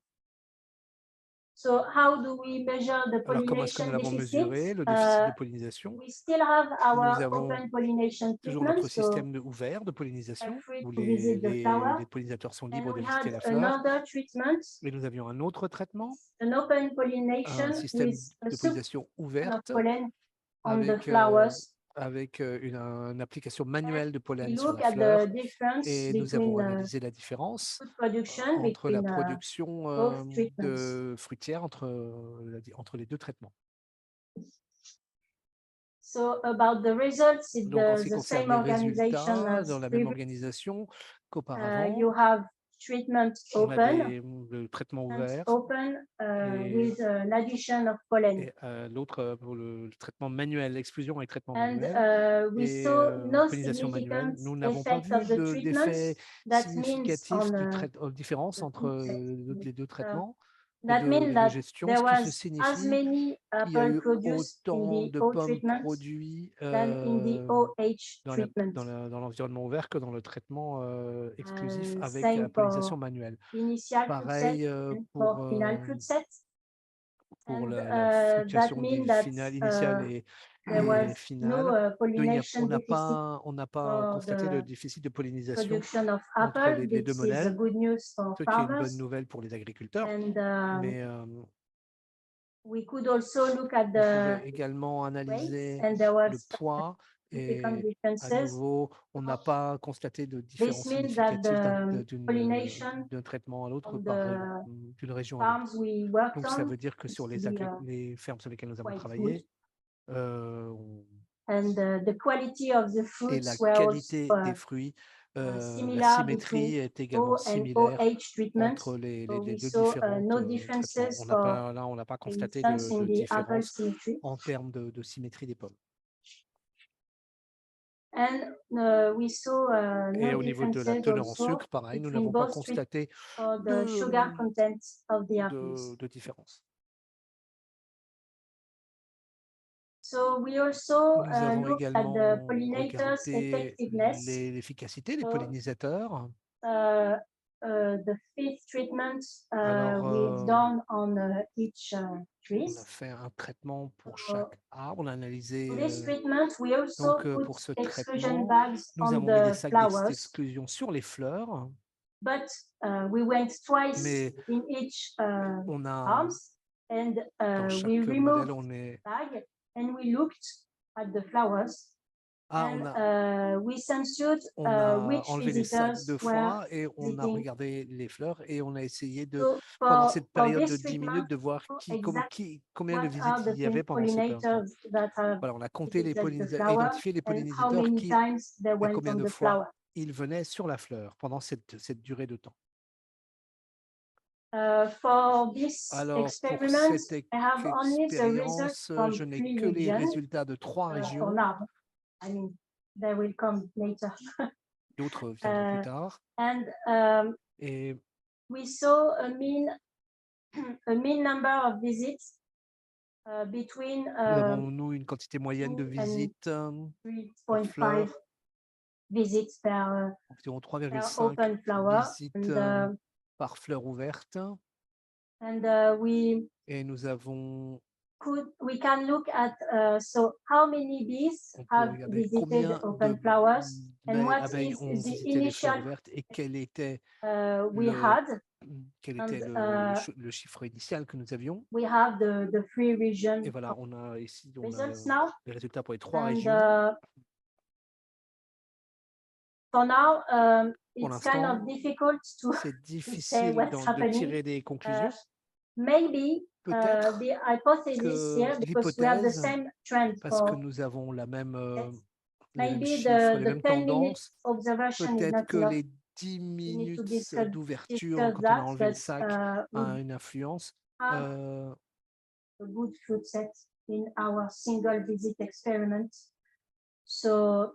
So how do we measure the Alors comment est-ce que pollination nous l'avons deficit? mesuré, le déficit de pollinisation? We still have Nous our avons open pollination toujours treatment, notre so système ouvert de pollinisation free où to visit the flower. les pollinisateurs sont And libres de we visiter had la fleur. another treatment, Et nous avions un autre traitement, an open pollination un système with a de soup pollinisation of ouverte pollen on the avec, flowers. avec une application manuelle de We pollen sur look la at fleur. the difference Et nous avons between analysé la différence food production entre la between production both treatments. de fruitière entre les deux traitements. So about the results, it's Donc, en ce qui the concerne same les organization résultats, as dans la même previous. organisation qu'auparavant, You have treatment on a open le traitement and ouvert open et- with an addition of pollen. et l'autre pour le traitement manuel, l'exclusion et traitement And manuel. we Et saw no pollinisation manuelle, significant nous n'avons pas effect vu of the treatments. d'effet That means significatif on différence the entre fruit les deux traitements that means de that gestion, there ce qui se was as signifie many qu'il y a apple eu produced in autant the de O pommes treatment produits than in the OH treatment. dans l'environnement ouvert que dans le traitement exclusif avec Same la pollinisation for manuelle. initial fruit set Pareil and pour for final fruit set. pour la fluctuation initiale et finale. On n'a pas constaté le déficit de pollinisation entre les deux modèles, ce qui est une bonne nouvelle pour les agriculteurs. Mais we could also look at on pouvait également analyser le poids et à nouveau, on n'a pas constaté de différence significative d'un traitement à l'autre, d'une région à l'autre. Donc, ça veut dire que sur les fermes sur lesquelles nous avons travaillé, et la qualité des fruits, la symétrie est également similaire entre les deux différents traitements. On n'a pas constaté de différence en termes de symétrie des pommes. Et au niveau de la teneur en sucre, pareil, nous n'avons pas constaté de différence. Nous avons également regardé l'efficacité des pollinisateurs. The fifth treatment we've done on each tree. On a fait un traitement pour chaque arbre. On a analysé. Donc, pour ce traitement, nous avons mis des sacs d'exclusion sur les fleurs. We went twice Mais in each on a arms, and we removed the tag and we looked at the flowers. On a enlevé les sacs 2 fois et on a regardé les fleurs et on a essayé pendant cette période de 10 minutes, de voir combien de visites il y avait pendant cette période. Voilà, on a compté les pollinisateurs, identifié les pollinisateurs et combien de fois ils venaient sur la fleur pendant cette durée de temps. Alors, pour cette expérience, je n'ai que les résultats de 3 régions. They will come later. D'autres viendront plus tard. Et we saw a mean number of visits between. Nous avons une quantité moyenne de visites. 3.5 visits per environ 3,5 visites par fleur ouverte. Et nous avons. We can look at so how many bees have visited open flowers and what is the initial et quel était we had. Quel était le chiffre initial que nous avions. We have the 3 regions. Et voilà, on a ici les résultats pour les 3 and, régions. For now, pour it's kind of difficult to c'est difficile de tirer des conclusions. Maybe peut-être the hypothesis here, because we have the same trend parce que nous avons la même, maybe les mêmes the 10 tendances. observation is not Peut-être que enough. les 10 minutes d'ouverture, discuss quand on a that, enlevé le sac, a une influence. A good fruit set in our single visit experiment. So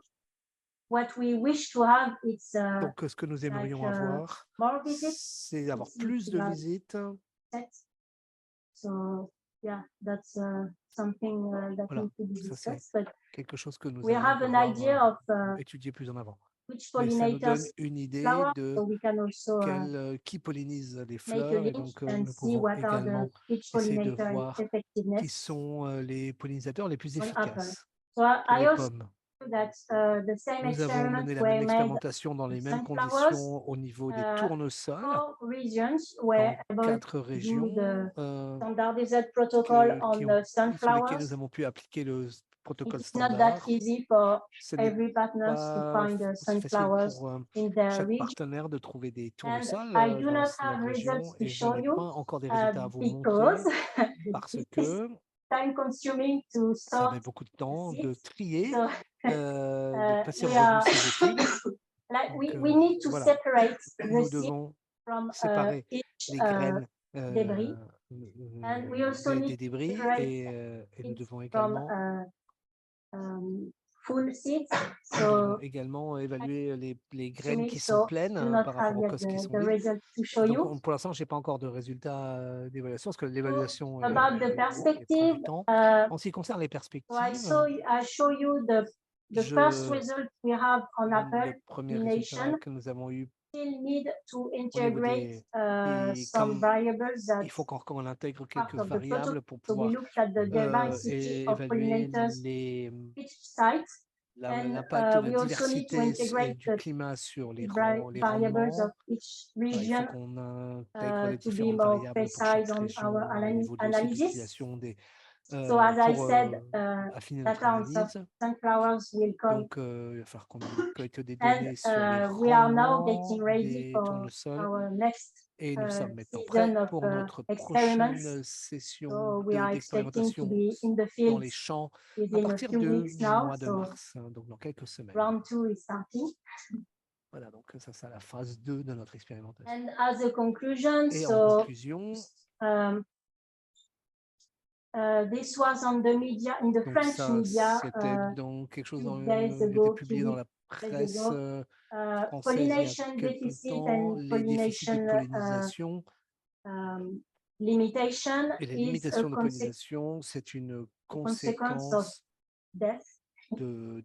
what we wish to have, it's donc ce que nous aimerions avoir, c'est d'avoir plus de visites. So yeah, that's something that Voilà, needs to be ça discussed. c'est quelque chose que nous We have an idea of étudier plus en avant. which Mais ça nous donne pollinators une idée flower, de so we can also qui pollinise les make a fleurs et link donc and nous see pouvons what are également each essayer de pollinator voir qui effectiveness sont les pollinisateurs les plus on apple. efficaces So pour I les also pommes. that the same Nous avons experiments mené la were même made expérimentation dans les mêmes sunflowers. conditions au niveau des tournesols. 4 regions were Dans able 4 to do régions the standardized protocol on the sur lesquelles sunflowers. nous avons pu appliquer le protocole It's not that standard. easy for Ce n'est every partner to pas find aussi facile sunflowers pour in their chaque region. partenaire de trouver des And tournesols I do dans not la have région results to et je show n'ai you pas encore des résultats à vous montrer because parce it's que time consuming to ça sort. met beaucoup de temps de trier, So, de passer en we are- revue ces études. like Donc, we need to voilà. separate the Nous seed devons from séparer each les graines débris. And we also des need to débris separate et nous seeds devons from également full seeds. Nous So devons également évaluer les graines qui so sont pleines do not par have rapport aux yet cosses qui sont the vides. result to show you. Donc, pour l'instant, je n'ai pas encore de résultats d'évaluation parce que l'évaluation About the prend perspective, du temps. En ce qui concerne les so perspectives, I show you the first result we have on le apple premier résultat pollination. que nous avons eu still need to niveau integrate et some comme variables that il faut qu'on intègre part quelques of the protocol. variables pour So we pouvoir looked at the diversity of évaluer pollinators les, each site, and l'impact de la we also need to diversité et integrate du climat sur les variables rendements. of each Voilà, il faut region qu'on intègre les to be différentes more variables pour precise chaque on région our au niveau de aussi de analysis. l'utilisation des So as I pour said, affiner notre data on analyse. sunflowers will come, Donc, il va falloir qu'on collecte des and données sur les we are now rendements getting ready des for tournesols our next et nous sommes maintenant season prêts of pour notre experiments. prochaine session So we are expecting to d'expérimentation be in the dans field les champs à within a partir few weeks du now. mois de So mars, hein, donc dans quelques semaines. round 2 is starting. Voilà, donc ça c'est la phase 2 de notre expérimentation. And as a conclusion, Et en so conclusion, this was on the media, in the donc French ça media, c'était donc quelque chose few qui days a été ago, publié dans la presse ago. française il y a Pollination quelque deficit temps, and les déficits de pollination pollinisation limitation et les is a limitations de pollinisation, c'est une consequence of conséquence death.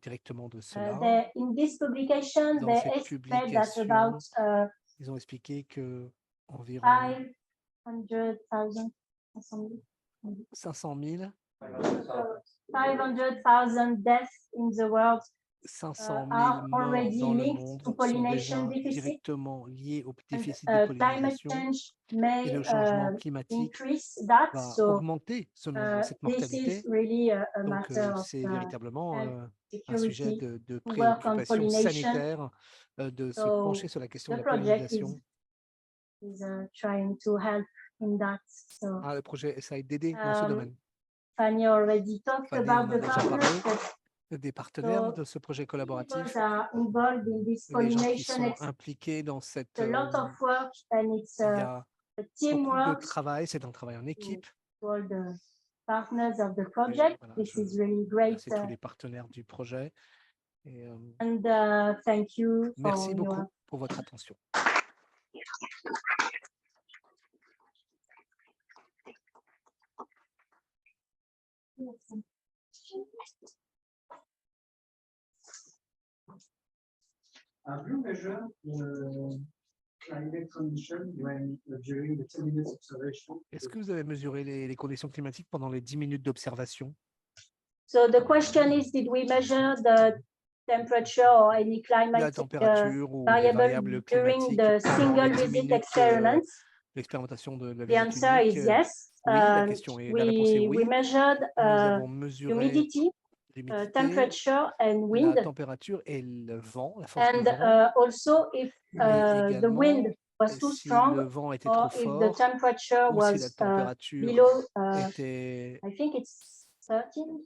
directement de cela. In this publication, Dans they cette estimate that publication, about ils ont expliqué que environ 500,000 500 000 deaths in the world 500 are 000 morts already dans le linked monde to sont pollination déjà deficit. directement liés au déficit And, de climate pollinisation change et may le changement climatique increase that. va So augmenter cette this mortalité. is really a Donc, matter of c'est véritablement health un sujet security de to work on préoccupation pollination. sanitaire de se So pencher sur la question de the la project pollinisation. is trying to help in that. So Le projet essaie d'aider dans ce domaine. Fanny already talked Fanny about en a the déjà parlé partners des partenaires So, de ce projet collaboratif. are involved in this Les gens qui pollination. sont It's impliqués dans cette a lot of work and it's il y a a beaucoup de teamwork travail, c'est un travail en équipe. to all the partners of the project. Voilà, This je is really great. remercie tous les partenaires du projet. Et, And thank you for merci beaucoup your pour votre attention. Have you measured the climate condition during the 10 minutes observation? Est-ce que vous avez mesuré les conditions climatiques pendant les 10 minutes d'observation? So the question is, did we measure the temperature or any La climatic température ou les variable variables during climatiques the pendant single les 10 visit minutes experiments? l'expérimentation de la The visite answer unique? is yes. Oui, la question est, la réponse est We oui. measured Nous avons mesuré humidity, l'humidité, temperature and la wind. température et le vent, la force du And vent. also if Et the wind également, was too si strong le vent était trop or if the fort temperature ou si la was température below, était I think it's 13,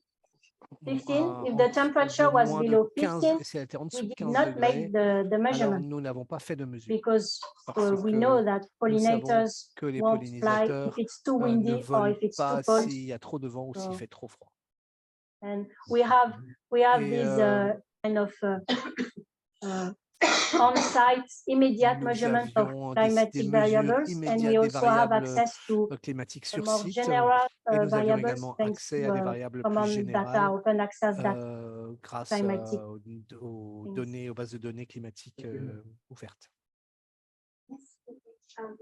15. If de the temperature was moins de below 15, 15, si elle était en dessous we de did 15 not make degrés, the alors measurement nous n'avons pas fait de mesure. because Parce we que know that nous savons pollinators que les won't fly if pollinisateurs it's too ne windy or volent if it's too pas cold. s'il y a trop de vent ou s'il fait trop froid. And we have Et, these kind of on-site immediate nous measurement of avions climatic des mesures variables, and we immédiates des also have variables access to climatiques the sur more site general et nous avions variables également thanks accès to à des variables plus common générales data, open access data. grâce climatic aux things. données, aux bases de données climatiques ouvertes. Do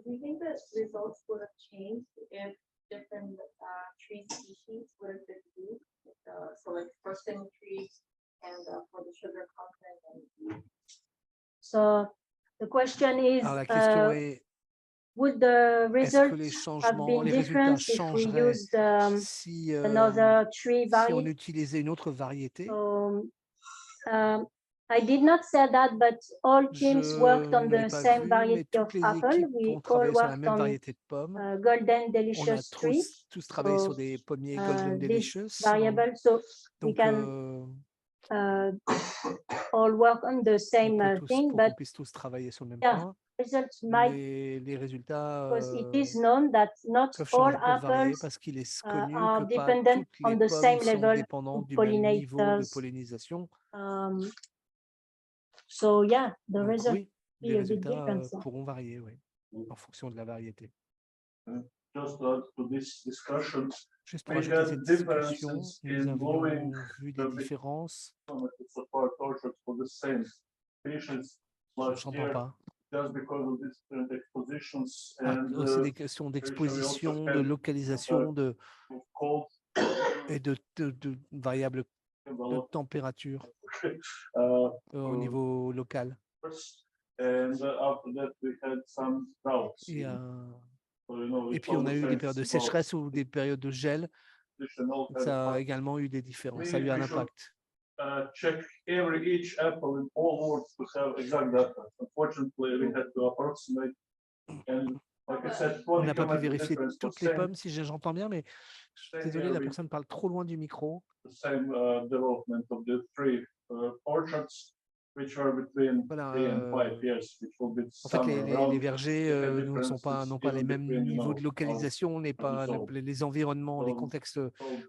you think that results would have changed if different tree species would have been used? So like for symmetry and for the sugar content. So the question is, Alors la question est, would the est-ce que results les have changements, been les résultats different if we changeraient used si, another tree si on variety? utilisait une autre variété? I did not say that, but all teams worked on Je ne l'ai the pas same vu, mais variety of toutes les apple. équipes We ont all travaillé sur la worked même on variété de pommes. golden On a delicious tree. tous travaillé So, sur des pommiers Golden this Delicious. variable, so we Donc, can all work on the same thing, pour but qu'on puisse tous travailler sur le même yeah, point. results might, Les résultats because it is known that not peuvent all varier apples parce qu'il est connu are que pas dependent toutes on les the same pommes sont level dépendantes of du même niveau de pollinators. pollinisation. So yeah, the Donc, results oui, les be a bit résultats different. pourront varier, oui, en fonction de la variété. Just to add to this discussion, Juste pour we ajouter had cette discussion, differences nous in avions blowing vu des the différences. support orchards for the same species Je last n'entends year. pas. just because of these different expositions C'est des questions d'exposition, de localisation, of cold et de variables de developed température uh, au niveau local. and after that we had some droughts. Et, So, you know, et puis, on a eu des périodes de sécheresse ou des périodes de gel. Ça a également eu des différences, ça a eu un impact. Check each apple in all words to have exact data. Unfortunately, we had to approximate. And like I said, On n'a pas pu vérifier toutes les pommes, si j'entends bien, mais je suis désolé, la personne parle trop loin du micro. The same development of the three orchards, which were between 3 and 5 years, which will be en fait, les vergers n'ont pas les mêmes niveaux de localisation, les environnements, les contextes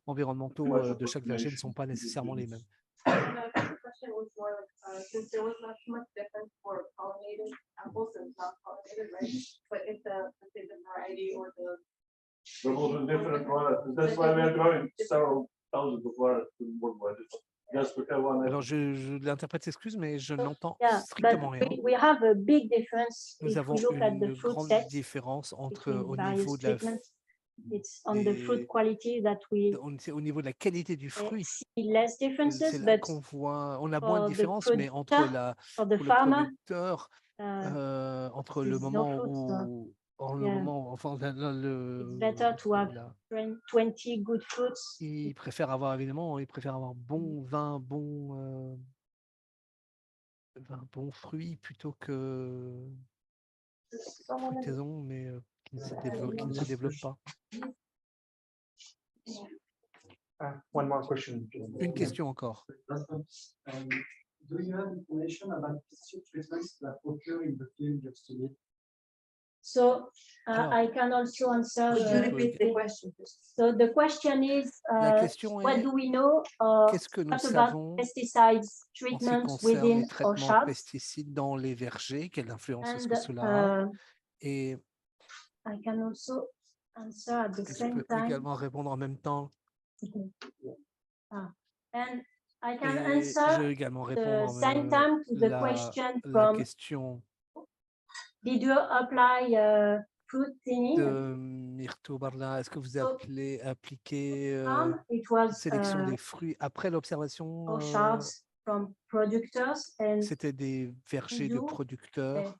environnementaux de chaque verger ne sont pas nécessairement les mêmes. The question was more like, since there was not too much difference for pollinated apples and non-pollinated, right? But if let's say the variety or there will be different varieties. That's why we are growing several thousands of varieties worldwide. Just to have one. Alors, l'interprète s'excuse, mais je n'entends Yeah, strictement but rien. we have a big difference Nous if avons we look at the une fruit grande set différence entre between au various niveau de la treatments. It's on the fruit des- quality that we au niveau de la qualité du fruit. see less differences, C'est là but qu'on voit, on a for moins de the différences, mais entre producer, for the pour le farmer, producteur, entre le there's no moment fruit, so où, le yeah. moment, enfin, it's better to have 20 good fruits. il préfère avoir bon vin, bon fruit plutôt que fruitaison, mais qui ne se développe pas. One more question. Une question encore. Do you have information about pesticide treatments that occur in the field you studied? So Alors, I can also answer. Could you repeat the question? So the question is, La question what est, do we know qu'est-ce que nous what about savons pesticides en ce qui treatments concerne within les traitements de orchards? pesticides dans les vergers? Quelle influence est-ce And que cela a? Et I can also answer at the je same peux time. également répondre en même temps. And I can Et je answer vais également the répondre same time to the la question la from question did you apply fruit thinning? de Myrto Barla. Est-ce que vous appliquez It was sélection des fruits après l'observation? orchards from productors and C'était des vergers de do producteurs.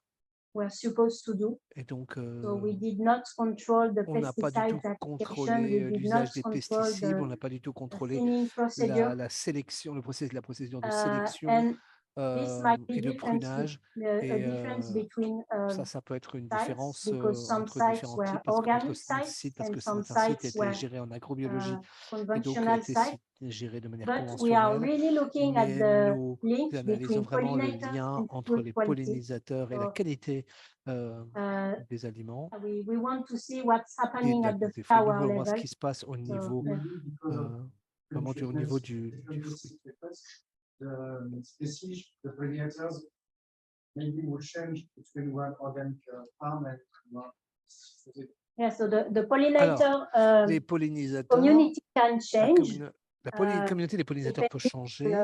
were supposed to do. Et donc, So we did not control the on n'a pas du tout pesticides application. contrôlé We did not l'usage des control pesticides, on the n'a pas du tout contrôlé thinning procedure. la sélection, la procédure de And sélection this might be et de different, prunage. a Et difference between ça peut être une sites, différence because some entre sites différents were types, parce organic que sites and certains some sites sites étaient were gérés en agrobiologie et donc conventional étaient sites. gérés de manière But we are conventionnelle. really looking at Mais the nous link analysons between vraiment le pollinators lien and entre fruit les quality. pollinisateurs et la So, qualité des aliments. we want to see what's Et happening at the des fruits. Nous flower voulons voir ce level. qui se passe au niveau, vraiment au niveau du fruit. The species, the pollinators, maybe will change between one organic farm and one. Yeah, so the pollinator Les pollinisateurs, community can la change communauté des pollinisateurs peut changer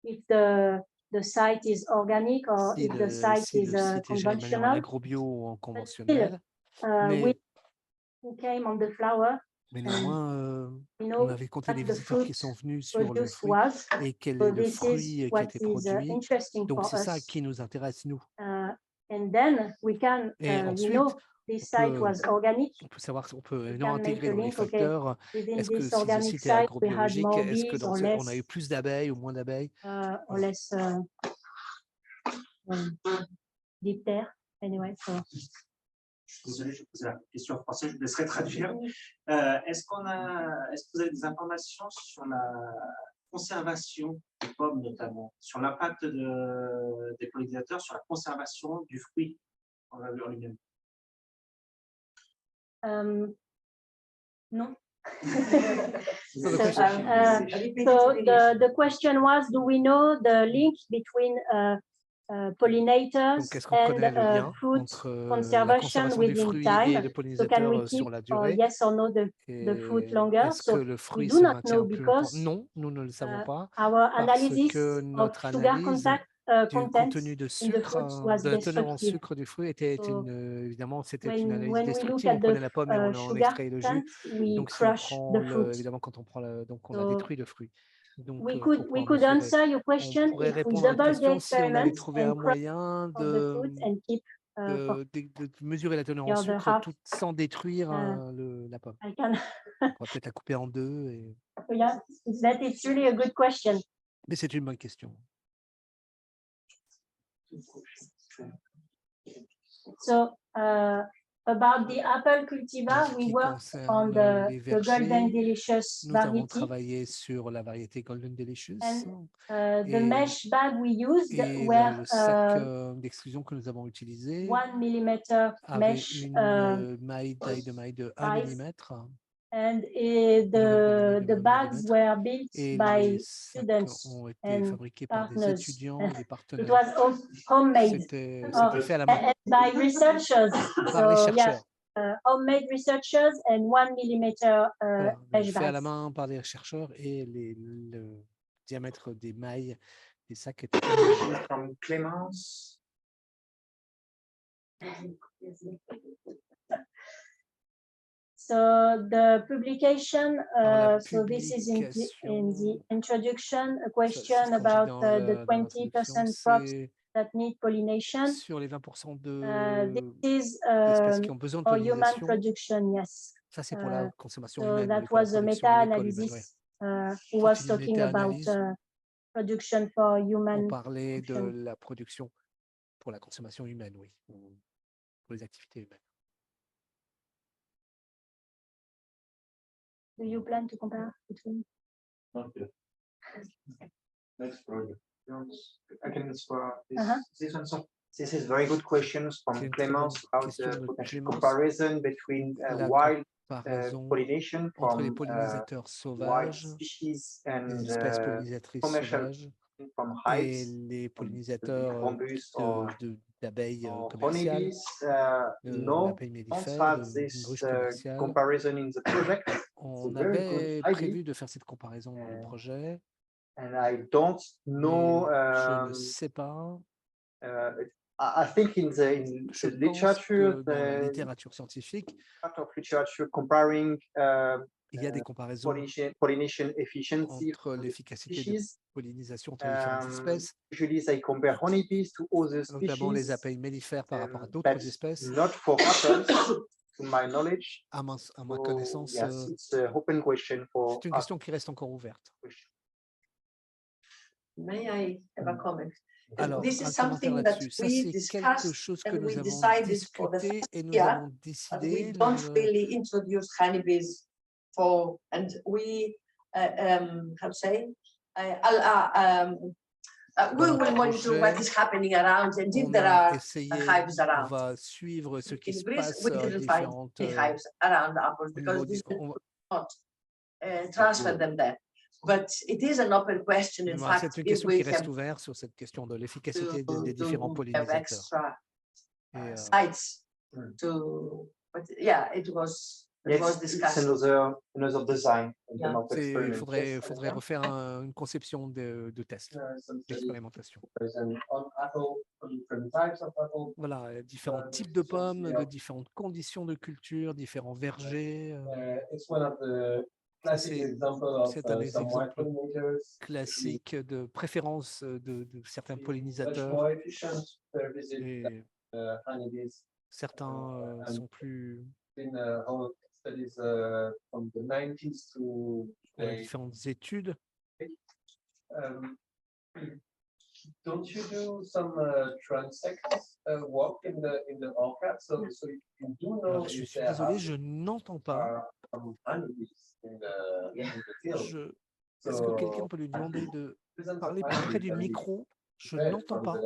if the site is organic or si if the le site is site est géré de manière en conventional. agrobio ou en But conventionnel. we who came on the flower, Mais néanmoins, we on know avait compté what les the visiteurs qui fruit sont venus sur le produced fruit was. et quel So est le this is fruit qui a what été is produit. interesting Donc, for c'est ça us. qui nous intéresse, nous. And then we can, Et we ensuite, know this site was organic. on peut savoir, on peut We can intégrer make a dans les link, okay, facteurs. within Est-ce que this si ce organic site est site, we had agrobiologique, more est-ce que bees or on a eu less, plus d'abeilles ou moins d'abeilles? or less diptère. Anyway, so. Je suis désolé, je vais poser la question en français, je vous laisserai traduire. Est-ce que vous avez des informations sur la conservation des pommes notamment, sur l'impact des pollinisateurs sur la conservation du fruit en lui-même? No. So the question was, do we know the link between pollinators Donc, est-ce qu'on connaît le and lien fruit entre la conservation conservation du within fruit et time? les So can we pollinisateurs sur keep la durée? yes or no the fruit longer? Est-ce So que le we fruit do se not maintient know plus longtemps? because Non, nous ne le savons pas our parce analysis que of notre sugar analyse contact du content contenu de in the sucre, fruits was de la teneur en destructive. sucre du fruit était So évidemment, c'était une when analyse we look destructive. On at prenait the la pomme et on en sugar extrait le content, jus. we Donc, si on crush prend the fruit. évidemment, quand on prend donc on a So détruit le fruit. Donc, we pour could pouvoir mesurer, answer your on question pourrait if we répondre à votre double the question si on avait experiment trouvé un and crush moyen of the fruit and keep for de mesurer la teneur the en other sucre half. tout, sans détruire la pomme. I can. On pourrait peut-être la couper en deux. Yeah, that is really a good question. Mais c'est une bonne question. So about the apple cultivar, we worked on the Golden Delicious Nous avons variety. travaillé sur la variété Golden Delicious. The mesh bag we used Et were le sac d'extrusion que nous avons utilisé 1 millimeter avait mesh une taille de maille de 1 size. mm. And the bags were built Et by les sacs students ont été and fabriqués par des partners. étudiants et des It partenaires. was homemade. C'était Oh, fait à la main and by researchers. par les So, yeah, chercheurs. homemade researchers and 1 millimeter Voilà, mesh fait à la bags. main par les chercheurs et le diamètre des mailles des sacs était From Clémence. So the publication, la so this is in the publication, introduction, a ça question se dit about dans the dans 20% l'introduction, crops c'est that need pollination. sur les 20% This is d'espèces qui ont besoin de for human pollinisation. production, yes. Ça, c'est pour la consommation So humaine. that pour la was a production agricole humaine, meta-analysis ouais. who was C'est une talking about méta-analyse. production for On human parlait de production. la production pour la consommation humaine, oui, pour les activités humaines. Do you plan to compare between? Okay. Next project. I can answer this, Uh-huh. this one. So this is very good questions C'est from une très bonne Clémence about question the de potential Clémence. comparison between La wild comparaison pollination entre les from pollinisateurs wild sauvages, species les and espèces pollinisatrices commercial sauvages from et hives, les from pollinisateurs bombus or d'abeilles commerciales, honeybees. No, l'abeille don't mellifère, have d'une this ruche commerciale. comparison in the project. On very good avait idea. prévu de faire cette comparaison dans le projet, And I don't know. mais je ne sais pas. I think in the Je pense literature, que dans la littérature scientifique, part of literature comparing il y a des comparaisons pollination efficiency entre of the l'efficacité de species. pollinisation entre les différentes espèces, Usually they compare honeybees to other notamment les species, abeilles mellifères par rapport à d'autres but espèces. not for apples, to my knowledge. À ma So, connaissance, yes, it's an open question for c'est une question qui reste encore ouverte. May I have a comment? Alors, This is un commentaire something that là-dessus. Ça, we c'est quelque discussed chose que and we nous avons decided for the discuté first et nous year, avons but we décidé. don't really introduce honeybees for, and we, how to say, we will monitor what is happening around and if On there a are essayé, hives on around. va suivre ce qui In se Greece, passe we à didn't find différentes any hives around the apples au niveau because this on va- would not transfer them there. But it is an open question, in voilà, fact, c'est une if question qui we reste have ouverte sur cette question de l'efficacité to des différents have pollinisateurs. extra Et, sites to, but yeah, it was Yes, discussed. it's another design in terms of Il experiment. faudrait Yes, refaire une conception de test, d'expérimentation. Voilà, différents types de pommes, de différentes conditions de culture, différents vergers. C'est un des exemples classiques de préférence de certains pollinisateurs. Et certains sont plus différentes études. Don't you do some transect work in the orchard? So you do know Alors, je suis désolé, je n'entends pas. Est-ce que quelqu'un peut lui demander de parler plus près du micro? Je n'entends pas.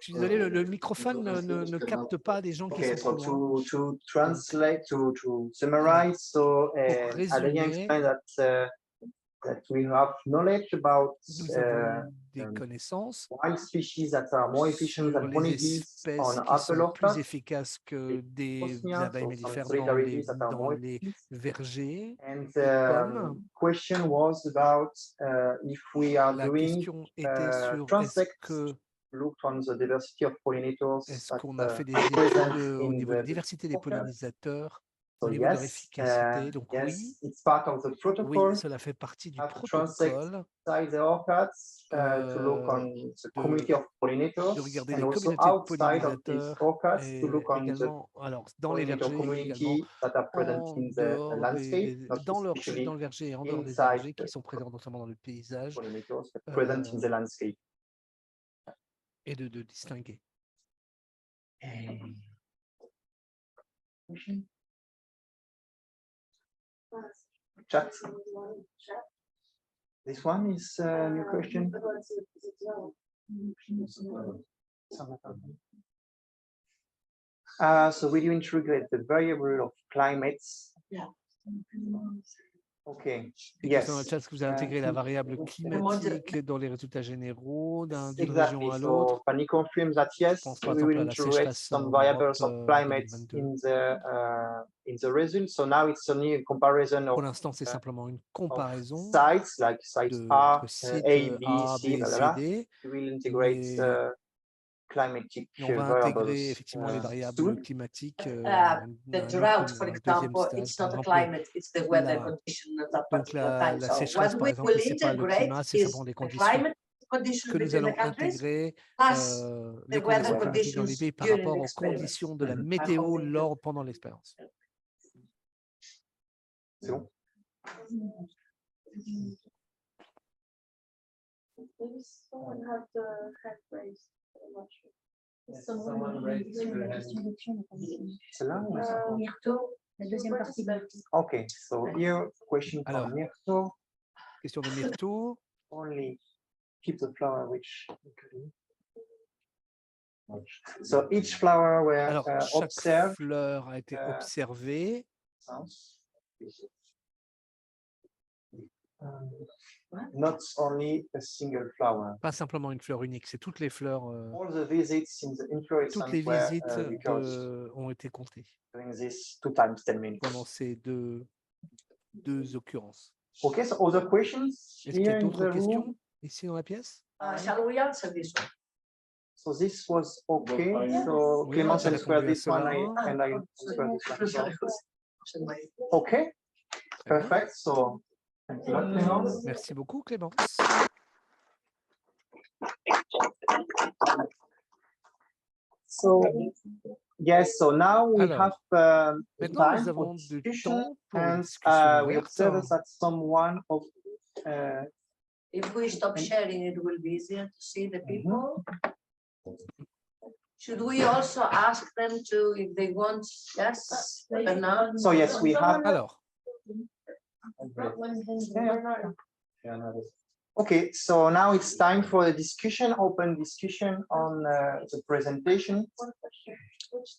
Je suis désolé, le microphone ne capte pas des gens qui sont trop loin. To translate, to summarize, so Pour Adrien résumer, explained that that we have knowledge about Nous avons des connaissances wild species that are more efficient sur than les honeybees espèces on qui sont apple plus orchards, efficaces que des Bosnia, abeilles so some mellifères solitary bees that are dans more les efficient. vergers. And pommes. question was about if we are La doing question était sur est-ce transects, que looked on the diversity of pollinators est-ce that qu'on a fait des present études au in niveau de la the diversité des orchards. pollinisateurs, So au niveau de leur yes, efficacité. Donc yes, oui, it's part of the oui, protocol. cela fait partie du Have transect protocole inside the orchards to look on the community of pollinators, de regarder and les also communautés de outside of these pollinisateurs orchards et to look on the également alors, dans les pollinator vergers et également community that are present en in the dehors landscape, not dans especially le verger et en dehors des inside vergers qui sont présents notamment dans le paysage pollinators, but present in the landscape. et de distinguer. Chat. This one is a new question. So will you integrate the variable of climates? Yeah. Okay. Et Yes. dans le chat, est-ce que vous avez intégré la variable climatique dans les résultats généraux d'une Exactly. région à l'autre? So Fanny confirms that yes, pense par we exemple will à la integrate sécheresse some en variables Europe, of en climate 2022. in the result. So now it's only a comparison Pour of l'instant, c'est simplement une comparaison sites like sites A, sites A, B, A, C, B, blah, C, blah, blah. D. We will integrate Mais climatic on va variables intégrer effectivement les variables soon. climatiques The drought, for un deuxième example, stage. it's Par not the exemple, climate, it's the weather la- condition at that donc particular la time. So sécheresse, what par we exemple, will c'est pas le integrate climat, c'est is simplement des the conditions. climate Ce conditions que nous between the allons countries, intégrer, plus les the weather conditions climatiques dans les conditions pays par during rapport the aux experiment. conditions de la I hope météo that- pendant l'expérience. C'est bon. Maybe someone had the hand raised. I'm not sure. Celle-là ou ça? Myrto, la deuxième partie. Okay, so here question Alors. from Mirto. Question de Myrto. Only keep the flower which. So each flower were Alors, chaque observed. fleur a été observée. Not only a single flower. Pas simplement une fleur unique, c'est toutes les fleurs. All the visits in the inflorescence Toutes les were visites recorded ont été comptées during this 2 times 10 minutes. pendant ces deux occurrences. Okay, so other questions Est-ce qu'il y here a in d'autres the questions room? ici dans la pièce? Shall we answer this one? So this was okay. Well, So Oui, Clémence j'ai answered répondu à this one, cela. and I answered this one. So, okay, Très bien. perfect. So thanks a lot, Clémence. Merci beaucoup, Clémence. So yes, so now we Alors, have maintenant, nous time avons for du discussion, temps pour une and discussion we ouverte. observe that someone of If we stop sharing, it will be easier to see the people. Should we also ask them to, if they want, yes, or not? so yes, we have. Alors, Okay, so now it's time for the discussion, open discussion on the presentation.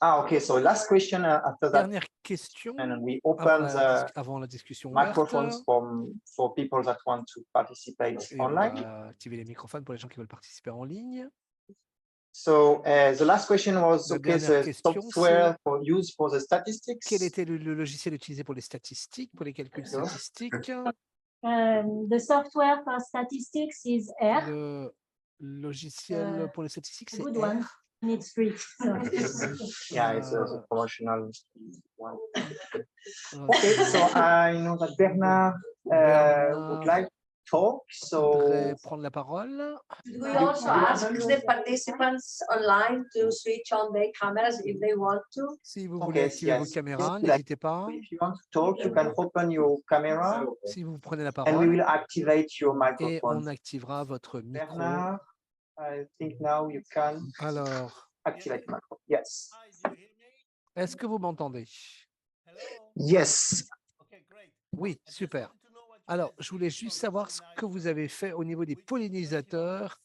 Okay, so last question after that, dernière question and we avant open the avant la discussion ouverte. microphones for people that want to participate Et on online. va activer les microphones pour les gens qui veulent participer en ligne. So the last question was, La okay, dernière the question, software for use for the statistics. Quel était le logiciel utilisé pour les statistiques, pour les calculs D'accord. statistiques? The software for statistics is R. Le logiciel pour les statistiques, c'est Good one. R. And it's free. So. Yeah, it's a promotional one. Euh, Okay, so I know that Bernard would like to talk, so voudrait prendre la parole. Should we also ask the participants online to switch on their cameras if they want to? Si vous Okay, voulez activer yes. vos caméras, Yes. n'hésitez pas. if you want to talk, you can open your camera Si vous prenez la and we parole, will activate your et microphone. on activera votre micro. Bernard, I think now you can Alors, activate micro. Yes. est-ce que vous m'entendez? Yes. Oui, super. Alors, je voulais juste savoir ce que vous avez fait au niveau des pollinisateurs.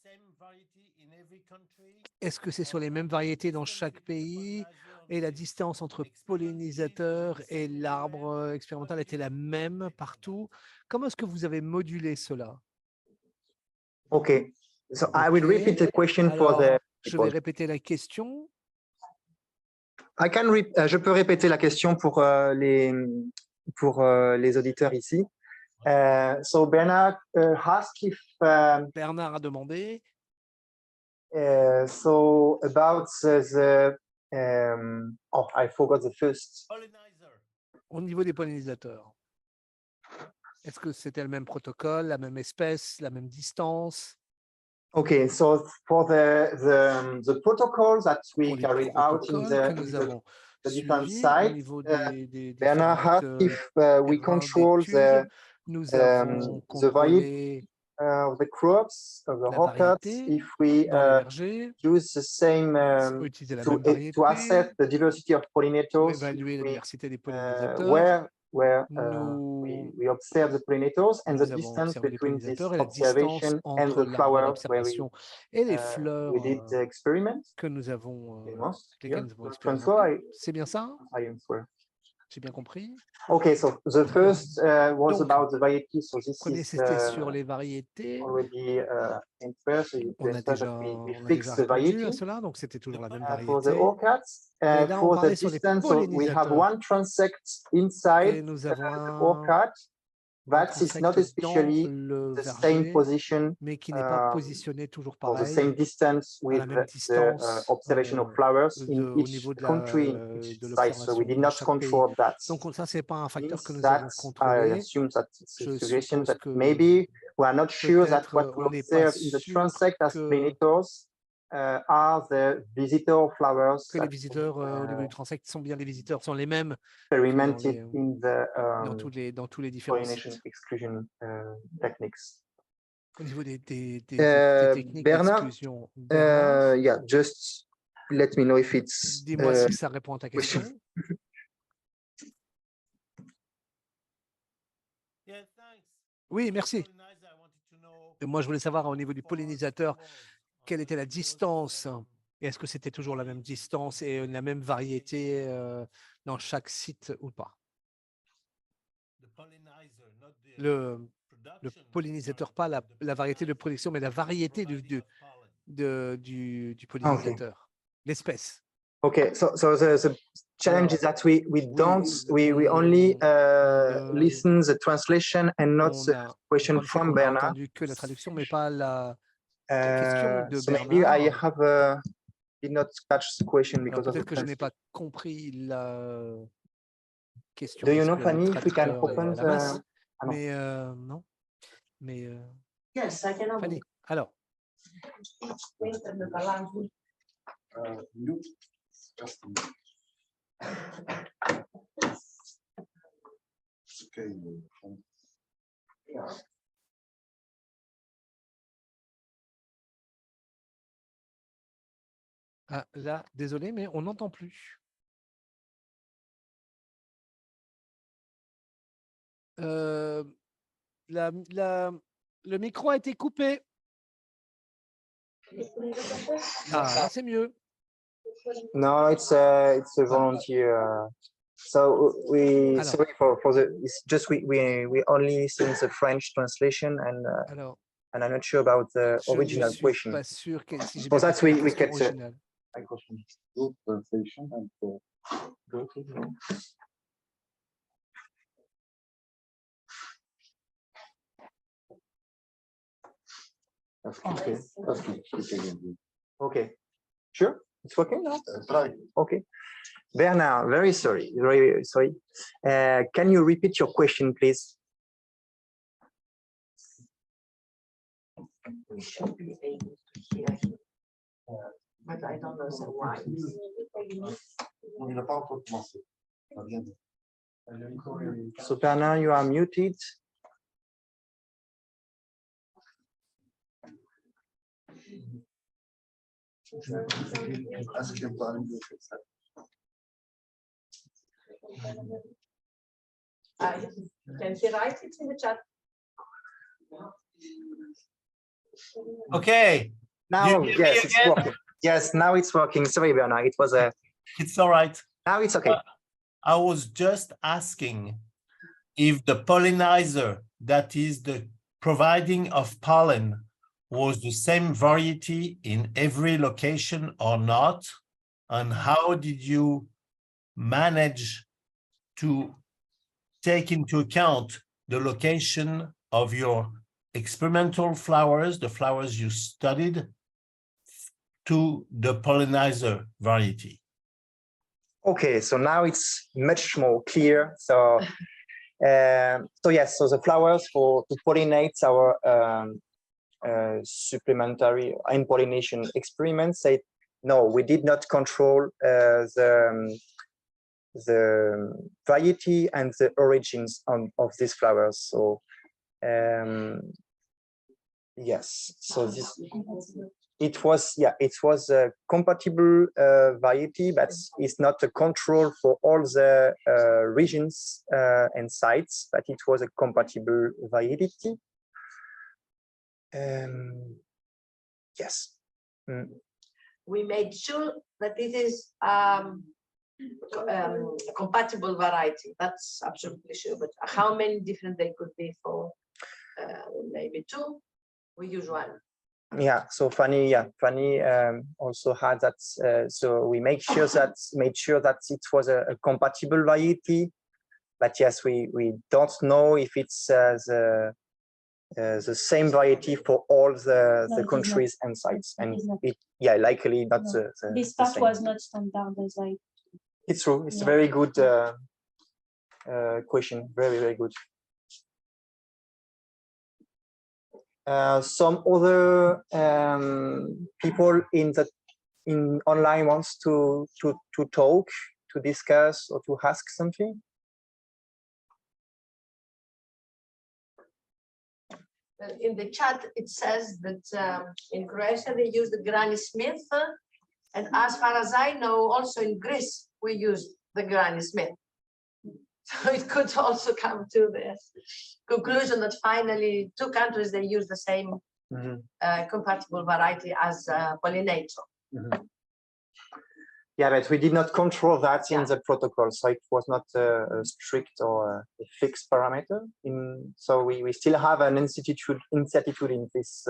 Est-ce que c'est sur les mêmes variétés dans chaque pays Et la distance entre pollinisateur et l'arbre expérimental était la même partout. Comment est-ce que vous avez modulé cela? Okay, so I will repeat the question for Alors, the je vais people. répéter la question. Je peux répéter la question pour les auditeurs ici. So Bernard asked if Bernard a demandé so about the oh, I forgot the first. au niveau des pollinisateurs. Est-ce que c'était le même protocole, la même espèce, la même distance? Okay, so for the protocols that we Pour les carried out in protocoles que nous the avons different suivis au sites, niveau des Bernard asked if we terrains control d'études, nous avons the variety contrôlé of the crops, of the la orchards, variété if we dans les vergers, use the same utiliser la to même variété assess the diversity of pour pollinators, évaluer la we, diversité des pollinisateurs. where Nous, we observe the pollinators and the nous avons distance observé les between this pollinisateurs et la distance observation and entre the l'arbre flowers d'observation et les fleurs we did the experiment. que nous avons, Yeah, lesquelles nous avons François, expérimenté. C'est bien ça? I answer. J'ai bien compris. Okay, so the first was Donc, about the variety. So this premier, is c'était sur les variétés. already answered. So you On a understand déjà, that we on a fix déjà the répondu variety. à cela, donc c'était toujours la même For the variété. orchids, Mais là, on for the parlait sur les distance, so we have pollinisateurs. one transect Et inside nous the avons un orchid that is transect not dans especially le the same verger, position mais qui n'est pas positionné toujours or the pareil, same distance à with la même the distance observation of flowers in au each niveau de country, in each de site. So we l'observation did dans not chaque pays. control that. Donc ça, c'est pas un facteur que Means nous that avons I contrôlé. assume that it's a Je suggestion suppose that que maybe we are not sure that peut-être what we on n'est pas observe in the sûr transect as que pollinators are the visitor flowers les visiteurs au niveau du transect sont bien les visiteurs, sont les mêmes experimented in the dans tous les différents pollination sites. exclusion techniques. Au niveau des techniques d'exclusion, Bernard, Yeah, just let me know if it's dis-moi si ça répond à ta question. Oui, merci. Et moi, je voulais savoir au niveau du pollinisateur, quelle était la distance et est-ce que c'était toujours la même distance et la même variété dans chaque site ou pas? Le pollinisateur, pas la variété de production, mais la variété du pollinisateur, l'espèce. Okay, so the challenge is that we only listen the translation and not the question from Bernard. On n'a Bernard. entendu que la traduction, mais pas la question de So maybe I Bernard. did not catch the question because of the peut-être que je n'ai pas translation. compris la question. Do you parce know, que le Fanny, if we can traducteur est open à la masse. the... Ah, non. Mais non. Mais Yes, I can open. Fanny, alors. Ah, là, désolé, mais on n'entend plus. Le micro a été coupé. Ah, là, c'est mieux. No, it's a volunteer. So we sorry for the. It's just we only listen the French translation and I'm not sure about the original question. Pas sûr que si j'ai For bien that compris la we question get originale. translation and okay. Sure, it's working now. Okay. Bernard, very sorry. Can you repeat your question, please? We should be able to hear him, but I don't know why. So Bernard, you are muted. Can he write it in the chat? Okay. Now, yes, it's working. Yes, now it's working. Sorry, Bernard, it was a It's all right. Now it's okay. I was just asking if the pollinizer, that is the providing of pollen, was the same variety in every location or not, and how did you manage to take into account the location of your experimental flowers, the flowers you studied, to the pollinizer variety? Okay, so now it's much more clear. So, yes, so the flowers to pollinate our supplementary pollination experiments say, no, we did not control the variety and the origins of these flowers. So, yes, so this, it was a compatible variety, but it's not a control for all the regions and sites, but it was a compatible variety. Yes. We made sure that it is a compatible variety. That's absolutely sure. But how many different they could be for maybe two? We use one. Yeah, so Fanny also had that. So we made sure that it was a compatible variety. But yes, we don't know if it's the same variety for all the countries and sites, and likely not the this part same. was not standardized. It's true. It's a very good question. Very, very good. Some other people in online wants to talk, to discuss, or to ask something. In the chat, it says that in Croatia they use the Granny Smith, and as far as I know, also in Greece we use the Granny Smith. So it could also come to the conclusion that finally two countries they use the same compatible variety as pollinator. Yeah, but we did not control that in the protocol, so it was not a strict or a fixed parameter. So we still have an incertitude in this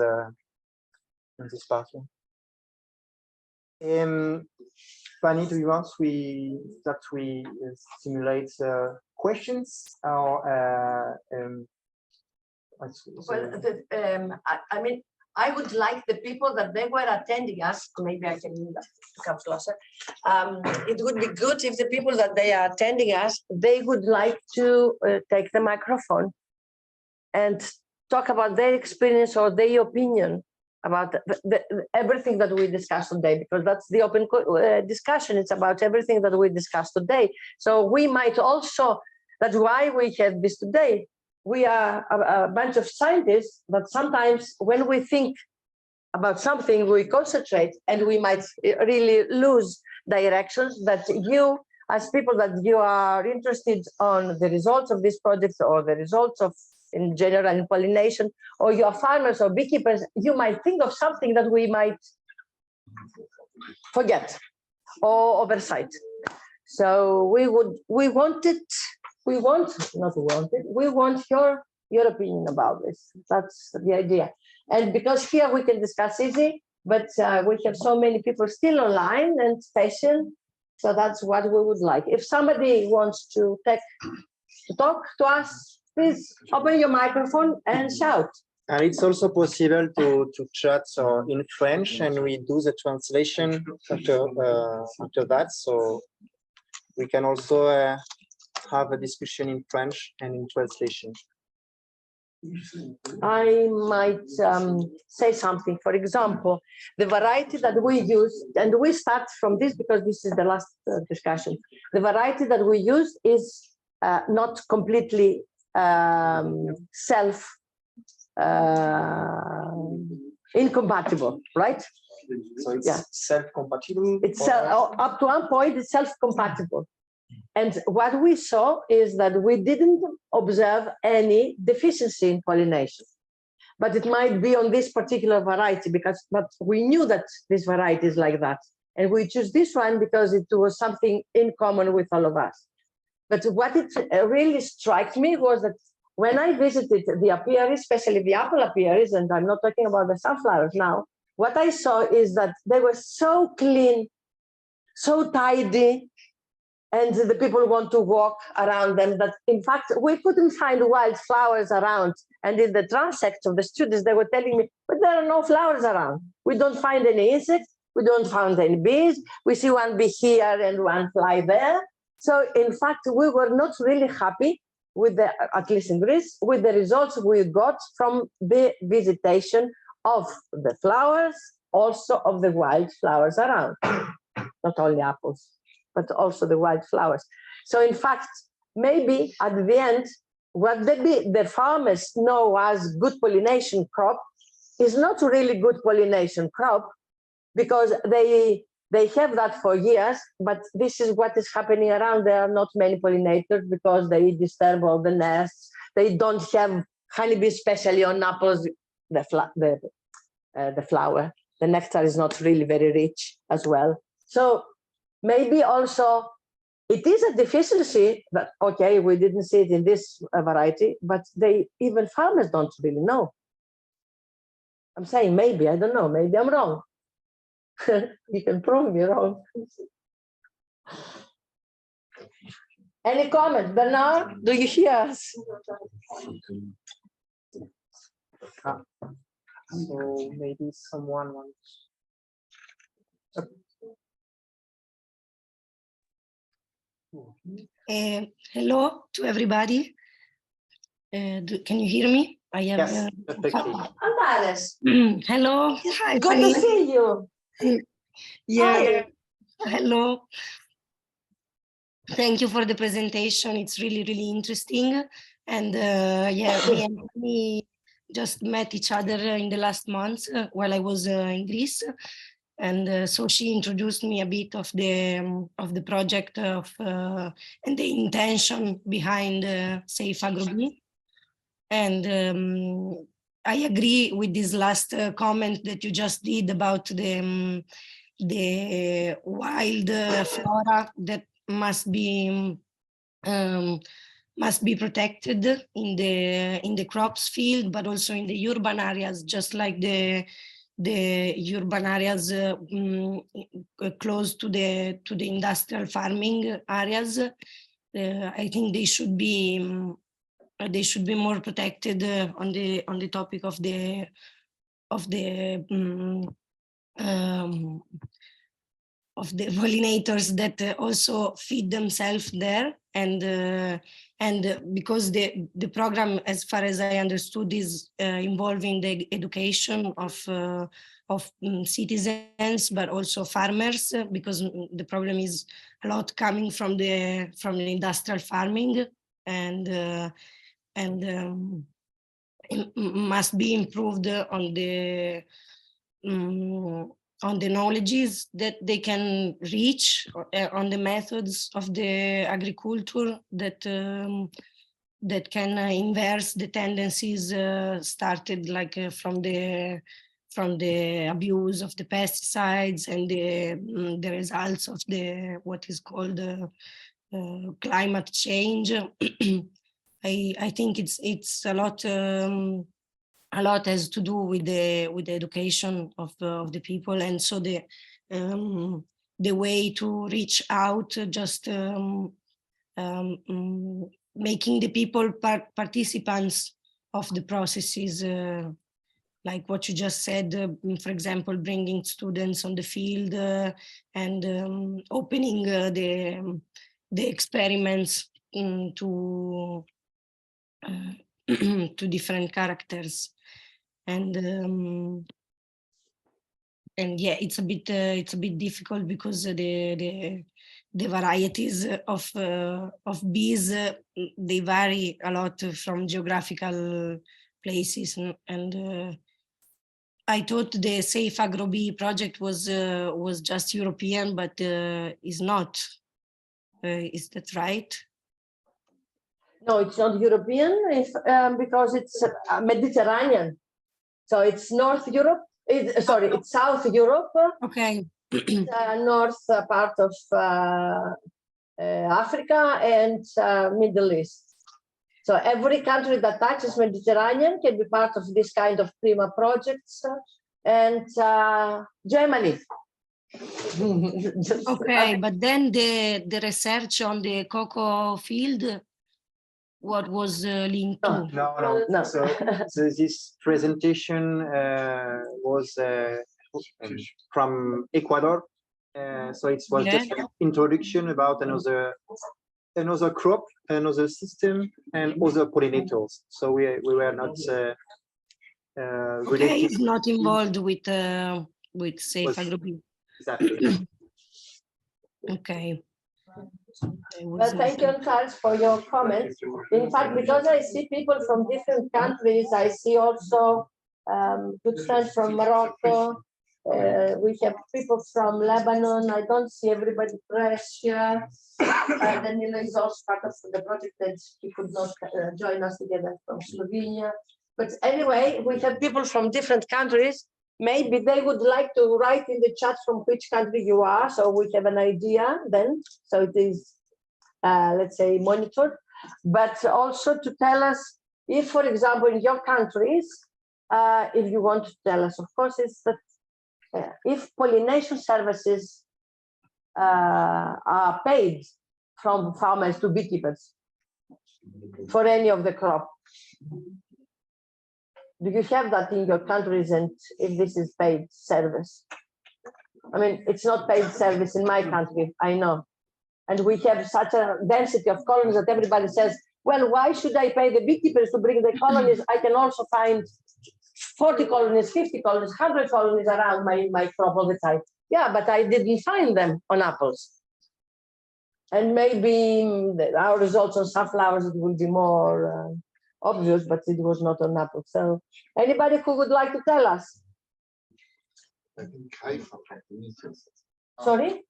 part. Fanny, do you want that we simulate questions or? I mean, I would like the people that they were attending us, maybe I can come closer. It would be good if the people that they are attending us, they would like to take the microphone and talk about their experience or their opinion about everything that we discussed today, because that's the open discussion. It's about everything that we discussed today. So we might also, that's why we have this today. We are a bunch of scientists, but sometimes when we think about something, we concentrate and we might really lose directions. That you, as people that you are interested on the results of this project or the results of, in general, in pollination, or you are farmers or beekeepers, you might think of something that we might forget or oversight. So we want your opinion about this. That's the idea. And because here we can discuss easy, but we have so many people still online and patient. So that's what we would like. If somebody wants to talk to us, please open your microphone and shout. And it's also possible to chat in French, and we do the translation after that. So we can also have a discussion in French and in translation. I might say something. For example, the variety that we use, and we start from this because this is the last discussion. The variety that we use is not completely incompatible, right? So it's self-compatible? It's up to one point, it's self-compatible. And what we saw is that we didn't observe any deficiency in pollination. But it might be on this particular variety, but we knew that this variety is like that. And we choose this one because it was something in common with all of us. But what it really struck me was that when I visited the apiaries, especially the apple apiaries, and I'm not talking about the sunflowers now, what I saw is that they were so clean, so tidy, and the people want to walk around them, that in fact, we couldn't find wild flowers around. And in the transects of the students, they were telling me, but there are no flowers around. We don't find any insects. We don't find any bees. We see one bee here and one fly there. So in fact, we were not really happy with the, at least in Greece, with the results we got from the visitation of the flowers, also of the wild flowers around, not only apples, but also the wild flowers. So in fact, maybe at the end, what the farmers know as good pollination crop is not really good pollination crop, because they have that for years, but this is what is happening around. There are not many pollinators because they disturb all the nests. They don't have honeybees, especially on apples, the flower. The nectar is not really very rich as well. So maybe also it is a deficiency that, okay, we didn't see it in this variety, but even farmers don't really know. I'm saying maybe, I don't know, maybe I'm wrong. You can prove me wrong. Any comment? Bernard, do you hear us? So maybe someone wants. Hello to everybody. Can you hear me? I have. Yes, Antares. Hello. Hi. Good to see you. Yeah. Hi. Hello. Thank you for the presentation. It's really, really interesting. And yeah, we just met each other in the last month while I was in Greece. And so she introduced me a bit of the project and the intention behind Safe Agrobee. And I agree with this last comment that you just did about the wild flora that must be protected in the crops field, but also in the urban areas, just like the urban areas close to the industrial farming areas. I think they should be more protected on the topic of the pollinators that also feed themselves there, and because the program, as far as I understood, is involving the education of citizens, but also farmers, because the problem is a lot coming from the industrial farming, and it must be improved on the knowledges that they can reach, on the methods of the agriculture that can inverse the tendencies started like from the abuse of the pesticides and the results of what is called climate change. I think it's a lot has to do with the education of the people, and so the way to reach out, just making the people participants of the processes, like what you just said, for example, bringing students on the field and opening the experiments to different characters. And yeah, it's a bit difficult because the varieties of bees, they vary a lot from geographical places, and I thought the Safe Agrobee project was just European, but is not. Is that right? No, it's not European, because it's Mediterranean. So it's North Europe. It's South Europe. Okay. north part of Africa and Middle East. So every country that touches Mediterranean can be part of this kind of PRIMA projects, and Germany. Okay, but then the research on the cocoa field, what was linked to? No. So this presentation was from Ecuador. So it was just an introduction about another crop, another system, and other pollinators. So we were not okay, it's not involved with safe agriculture. Exactly. Okay. Well, thank you, Charles, for your comments. In fact, because I see people from different countries, I see also good friends from Morocco. We have people from Lebanon. I don't see everybody fresh here. Danilo is also part of the project that he could not join us together from Slovenia. But anyway, we have people from different countries. Maybe they would like to write in the chat from which country you are, so we have an idea then. So it is, let's say, monitored. But also to tell us if, for example, in your countries, if you want to tell us, of course, it's that if pollination services are paid from farmers to beekeepers for any of the crop. Do you have that in your countries, and if this is paid service? I mean, it's not paid service in my country, I know. And we have such a density of colonies that everybody says, well, why should I pay the beekeepers to bring the colonies? I can also find 40 colonies, 50 colonies, 100 colonies around my crop all the time. Yeah, but I didn't find them on apples. And maybe our results on sunflowers, it will be more obvious, but it was not on apples. So anybody who would like to tell us? I think Haifa from Tunisia. Sorry?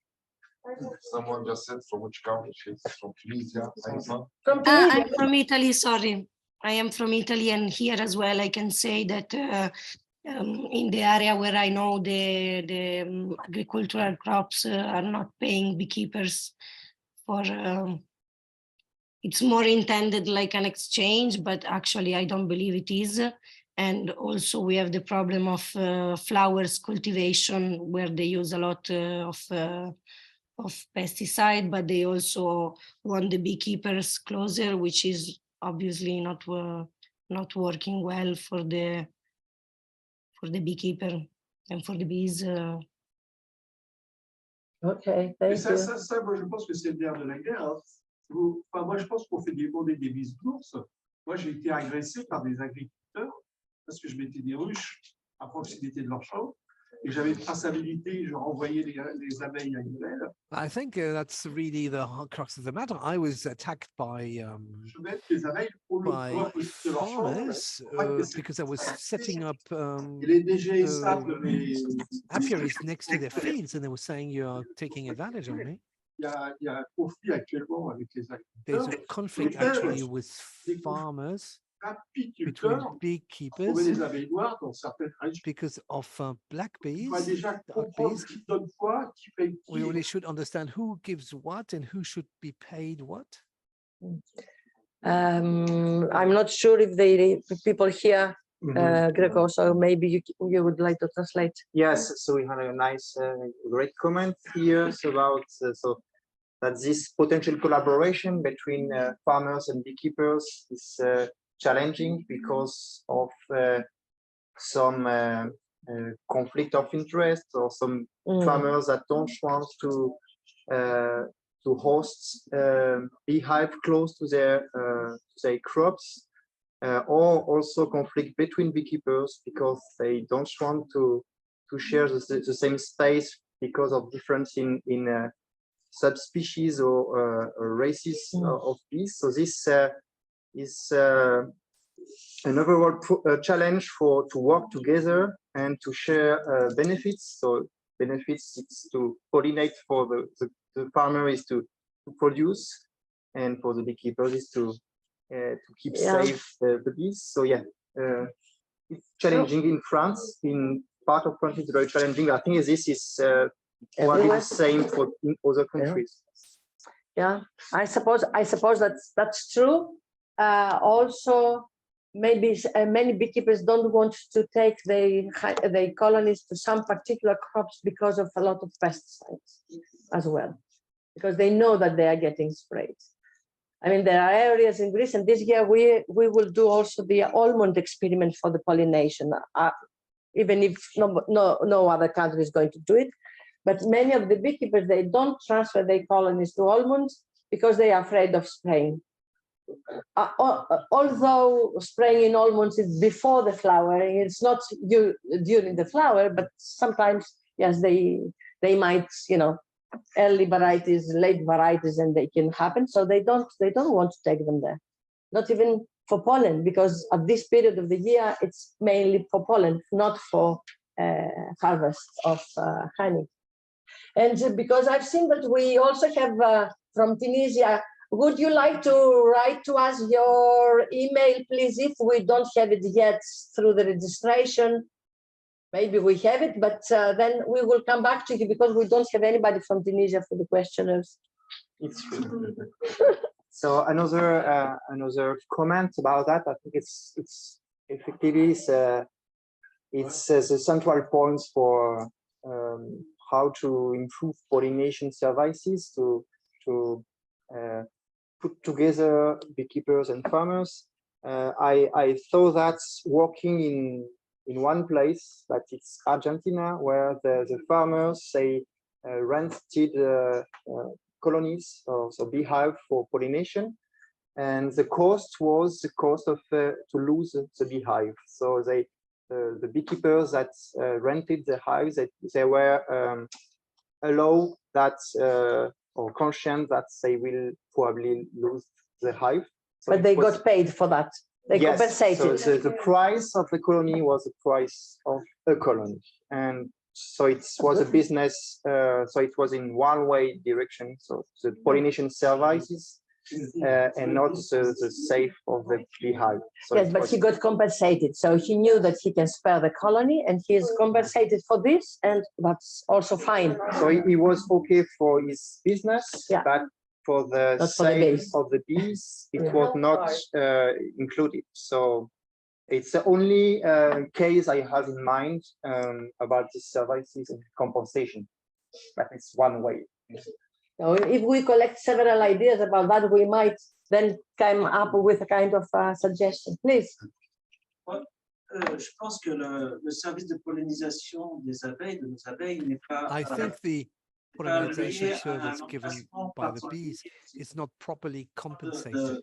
Someone just said from which country she's from. Tunisia. Haifa. From Tunisia. I'm from Italy, sorry. I am from Italy, and here as well I can say that in the area where I know the agricultural crops are not paying beekeepers for it's more intended like an exchange, but actually I don't believe it is. And also we have the problem of flowers cultivation, where they use a lot of pesticide, but they also want the beekeepers closer, which is obviously not working well for the beekeeper and for the bees. Okay, thank you. Ça, moi, je pense que c'est le nerf de la guerre. Hein. Enfin, moi, je pense qu'on fait demander des bises d'ours. Moi, j'ai été agressé par des agriculteurs parce que je mettais des ruches à proximité de leur champ et j'avais une traçabilité, je renvoyais les abeilles à une aile. I think that's really the crux of the matter. I was attacked by farmers because I was setting up apiaries next to their fields, and they were saying you're taking advantage of me. There's a conflict actually with farmers, between beekeepers, because of black bees, dark bees. We really should understand who gives what and who should be paid what. I'm not sure if the people here, Greco, so maybe you would like to translate. Yes, so we had a nice, great comment here about so that this potential collaboration between farmers and beekeepers is challenging because of some conflict of interest, or some farmers that don't want to host beehive close to their crops, or also conflict between beekeepers because they don't want to share the same space because of difference in subspecies or races of bees. So this is an overall challenge to work together and to share benefits. So benefits is to pollinate for the farmer is to produce, and for the beekeepers is to keep safe the bees. So yeah, it's challenging in France. In part of France, it's very challenging. I think this is Probably the same for in other countries. Yeah, I suppose that's true. Also, maybe many beekeepers don't want to take their colonies to some particular crops because of a lot of pesticides as well, because they know that they are getting sprayed. I mean, there are areas in Greece, and this year we will do also the almond experiment for the pollination, even if no other country is going to do it. But many of the beekeepers, they don't transfer their colonies to almonds because they are afraid of spraying. Although spraying in almonds is before the flowering, it's not during the flower, but sometimes, yes, they might, early varieties, late varieties, and they can happen. So they don't want to take them there, not even for pollen, because at this period of the year, it's mainly for pollen, not for harvest of honey. And because I've seen that we also have from Tunisia, would you like to write to us your email, please, if we don't have it yet through the registration? Maybe we have it, but then we will come back to you because we don't have anybody from Tunisia for the questionnaires. It's true. So another comment about that, I think it's effectively it's the central points for how to improve pollination services to put together beekeepers and farmers. I thought that working in one place, that it's Argentina, where the farmers rented colonies, so beehive for pollination, and the cost was the cost of to lose the beehive. So the beekeepers that rented the hives, they were allowed that or conscious that they will probably lose the hive. So but they got paid for that. They compensated. So the price of the colony was the price of a colony, and so it was a business. So it was in one-way direction. So the pollination services and not the save of the beehive. So yes, but he got compensated. So he knew that he can spare the colony, and he is compensated for this, and that's also fine. So he was okay for his business, but for the sale of the bees, it was not included. So it's the only case I have in mind about these services and compensation. But it's one way. So if we collect several ideas about that, we might then come up with a kind of suggestion. Please. Je pense que le service de pollinisation des abeilles, de nos abeilles, n'est pas. I think the pollination service given by the bees is not properly compensated.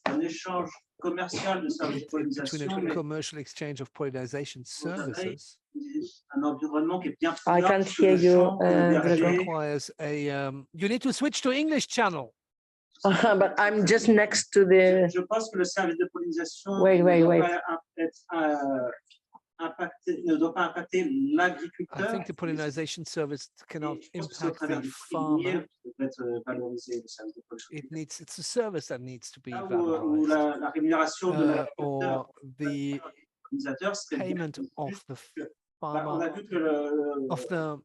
Un échange commercial de services de pollinisation. Between a commercial exchange of pollinization services. Un environnement qui est bien. I can't hear you. It requires a. You need to switch to English channel. But I'm just next to the. Je pense que le service de pollinisation wait. ne doit pas impacter l'agriculteur. I think the pollinization service cannot impact the farmer. It's a service that needs to be valorized. La rémunération de or the payment of the farmer, of the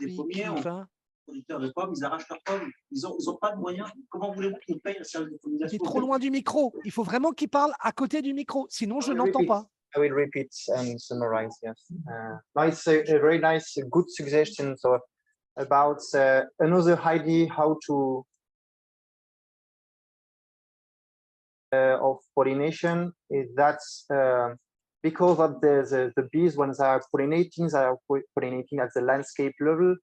beekeeper. Producteurs de pommes, ils arrachent leurs pommes. Ils ont pas de moyens. Comment voulez-vous qu'ils nous payent le service de pollinisation? Il est trop loin du micro. Il faut vraiment qu'il parle à côté du micro. Sinon, je n'entends pas. I will repeat and summarize. Yes, no, it's a very nice, good suggestion. So about another idea how to of pollination is that because of the bees, when they are pollinating at the landscape level.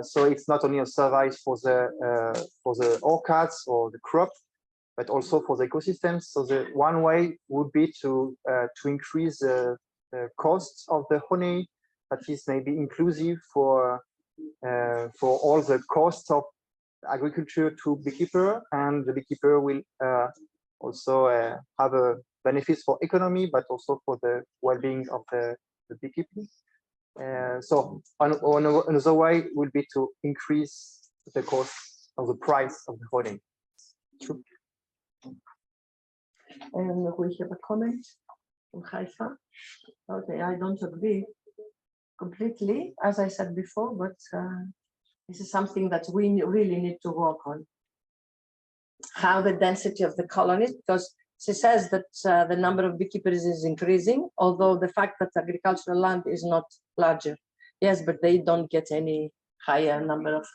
So it's not only a service for the orchards or the crop, but also for the ecosystem. So the one way would be to increase the costs of the honey, that is maybe inclusive for all the costs of agriculture to beekeeper, and the beekeeper will also have a benefits for economy, but also for the well-being of the beekeeping. So another way would be to increase the cost of the price of the honey. And we have a comment from Haifa. Okay, I don't agree. completely, as I said before, but this is something that we really need to work on. How the density of the colonies, because she says that the number of beekeepers is increasing, although the fact that agricultural land is not larger. Yes, but they don't get any higher number of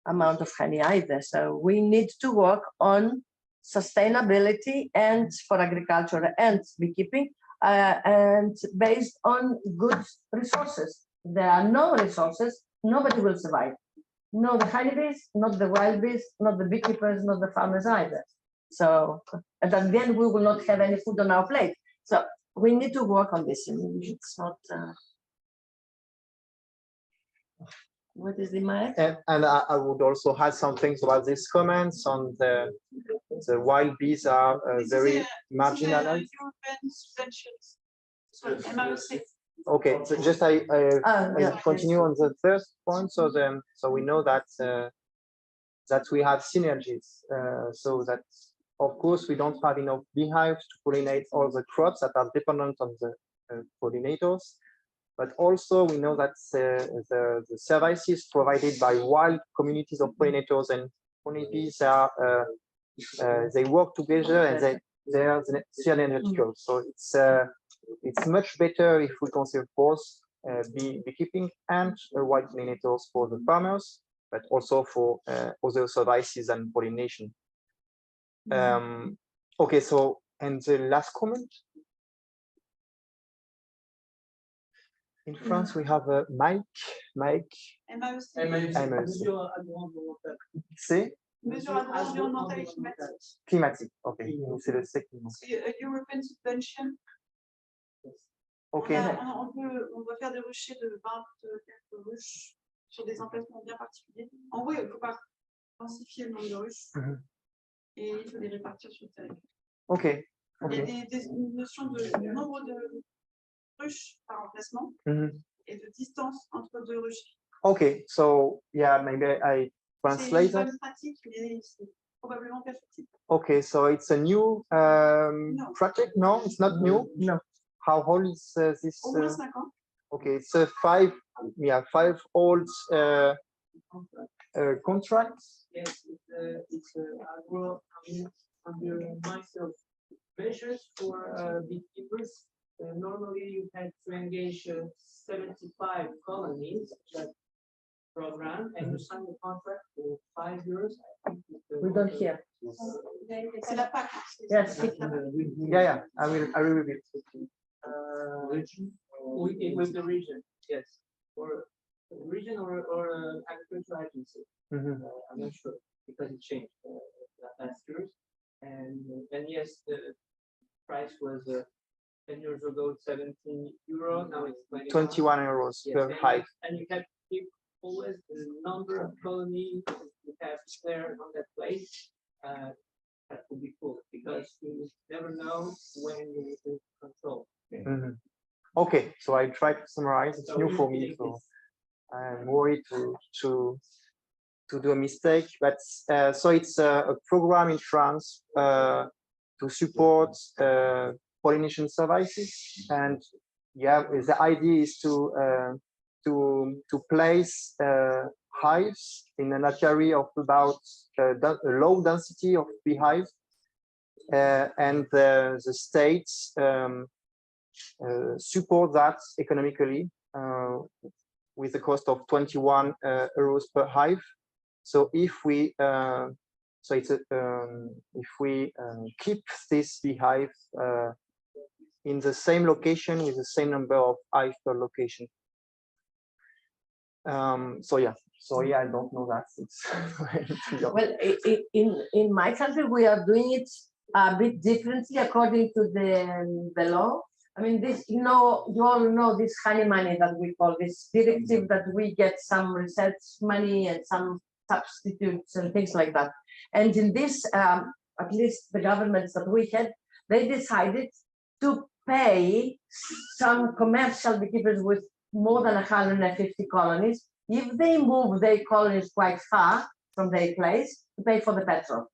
amount of honey either. So we need to work on sustainability and for agriculture and beekeeping, and based on good resources. If there are no resources, nobody will survive. No the honeybees, not the wild bees, not the beekeepers, not the farmers either. So, and at the end, we will not have any food on our plate. So we need to work on this. It's not. What is the mic? And I would also add some things about these comments on the wild bees are very marginalized. Okay, so just I continue on the first point. So we know that that we have synergies. So that of course we don't have enough beehives to pollinate all the crops that are dependent on the pollinators. But also we know that the services provided by wild communities of pollinators and honeybees are they work together and they are synergical. So it's much better if we consider both beekeeping and wild pollinators for the farmers, but also for other services and pollination. Okay, so and the last comment. In France, we have a Mike. C'est climatique. Okay, c'est le second. European subvention. Okay. On va faire des ruchers de 20 quelques ruches sur des emplacements bien particuliers. En gros, il faut pas densifier le nombre de ruches et il faut les répartir sur le territoire. Okay. Il y a des notions de nombre de ruches par emplacement et de distance entre deux ruches. Okay, so yeah, maybe I translate. C'est une bonne pratique, mais c'est probablement perfectible. Okay, so it's a new project. No, it's not new. No. How old is this? Au moins 5 ans. Okay, it's a 5 old contract. Yes, it's agro under myself measures for beekeepers. Normally, you had to engage 75 colonies that program, and you sign the contract for 5 years. We don't hear. C'est la PAC. Yes. Yeah, I will repeat. Region? With the region, yes. Or region or agricultural agency. I'm not sure because it changed last years. And then yes, the price was 10 years ago, 17 euro. Now it's 21 euros per hive. And you have to keep always the number of colonies you have there on that place. That would be cool because you never know when you will control. Okay, so I try to summarize. It's new for me, so I'm worried to do a mistake. But so it's a program in France to support pollination services, and yeah, the idea is to place hives in an apiary of about a low density of beehives, and the states support that economically with the cost of 21 euros per hive. So if we if we keep this beehive in the same location with the same number of hives per location. So yeah, sorry, I don't know that. Well, in my country, we are doing it a bit differently according to the law. I mean, this, you all know this honey money that we call this directive, that we get some research money and some substitutes and things like that. And in this, at least the governments that we had, they decided to pay some commercial beekeepers with more than 150 colonies, if they move their colonies quite far from their place, to pay for the petrol.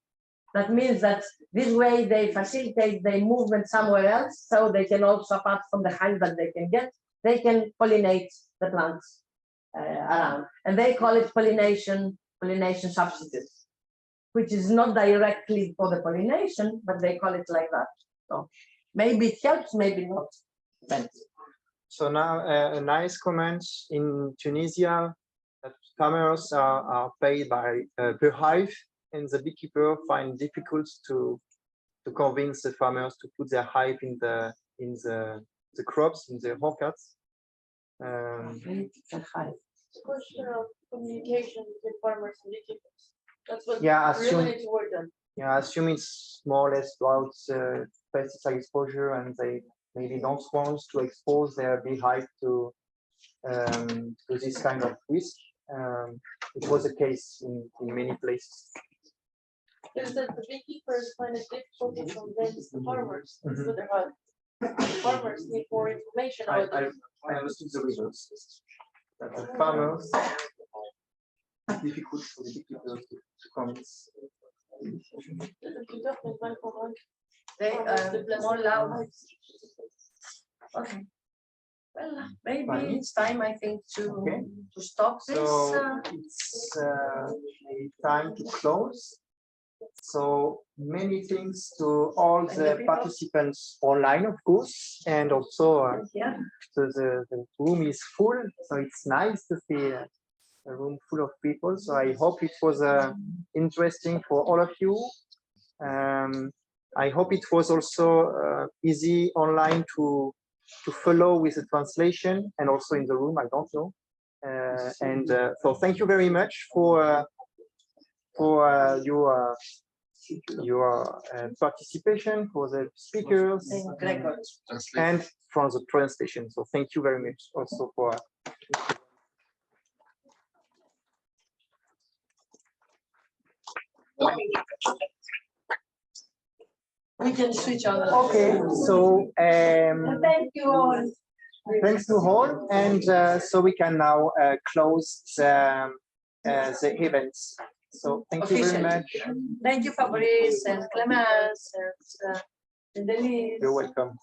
That means that this way they facilitate their movement somewhere else, so they can also, apart from the honey that they can get, they can pollinate the plants around, and they call it pollination substitute, which is not directly for the pollination, but they call it like that. So maybe it helps, maybe not. Depends. So now a nice comment in Tunisia that farmers are paid by per hive, and the beekeeper find difficult to convince the farmers to put their hive in the crops, in the orchards. It's a question of communication between farmers and beekeepers. That's what really needs to work on. Yeah, I assume it's more or less about pesticide exposure, and they maybe don't want to expose their beehive to this kind of risk. It was the case in many places. Is that the beekeepers find it difficult to convince the farmers to their hive? The farmers need more information. I understood the results. That the farmers, it's difficult for the beekeepers to convince. They are more loud. Okay. Well, maybe it's time, I think, to stop this. So it's time to close. So many thanks to all the participants online, of course, and also the room is full, so it's nice to see a room full of people. So I hope it was interesting for all of you. I hope it was also easy online to follow with the translation, and also in the room, I don't know. So thank you very much for your participation, for the speakers, and from the translation. So thank you very much also for. We can switch on. Okay, so thank you all. Thanks to all, and so we can now close the events. So thank you very much. Thank you, Fabrice and Clemence and Denise. You're welcome.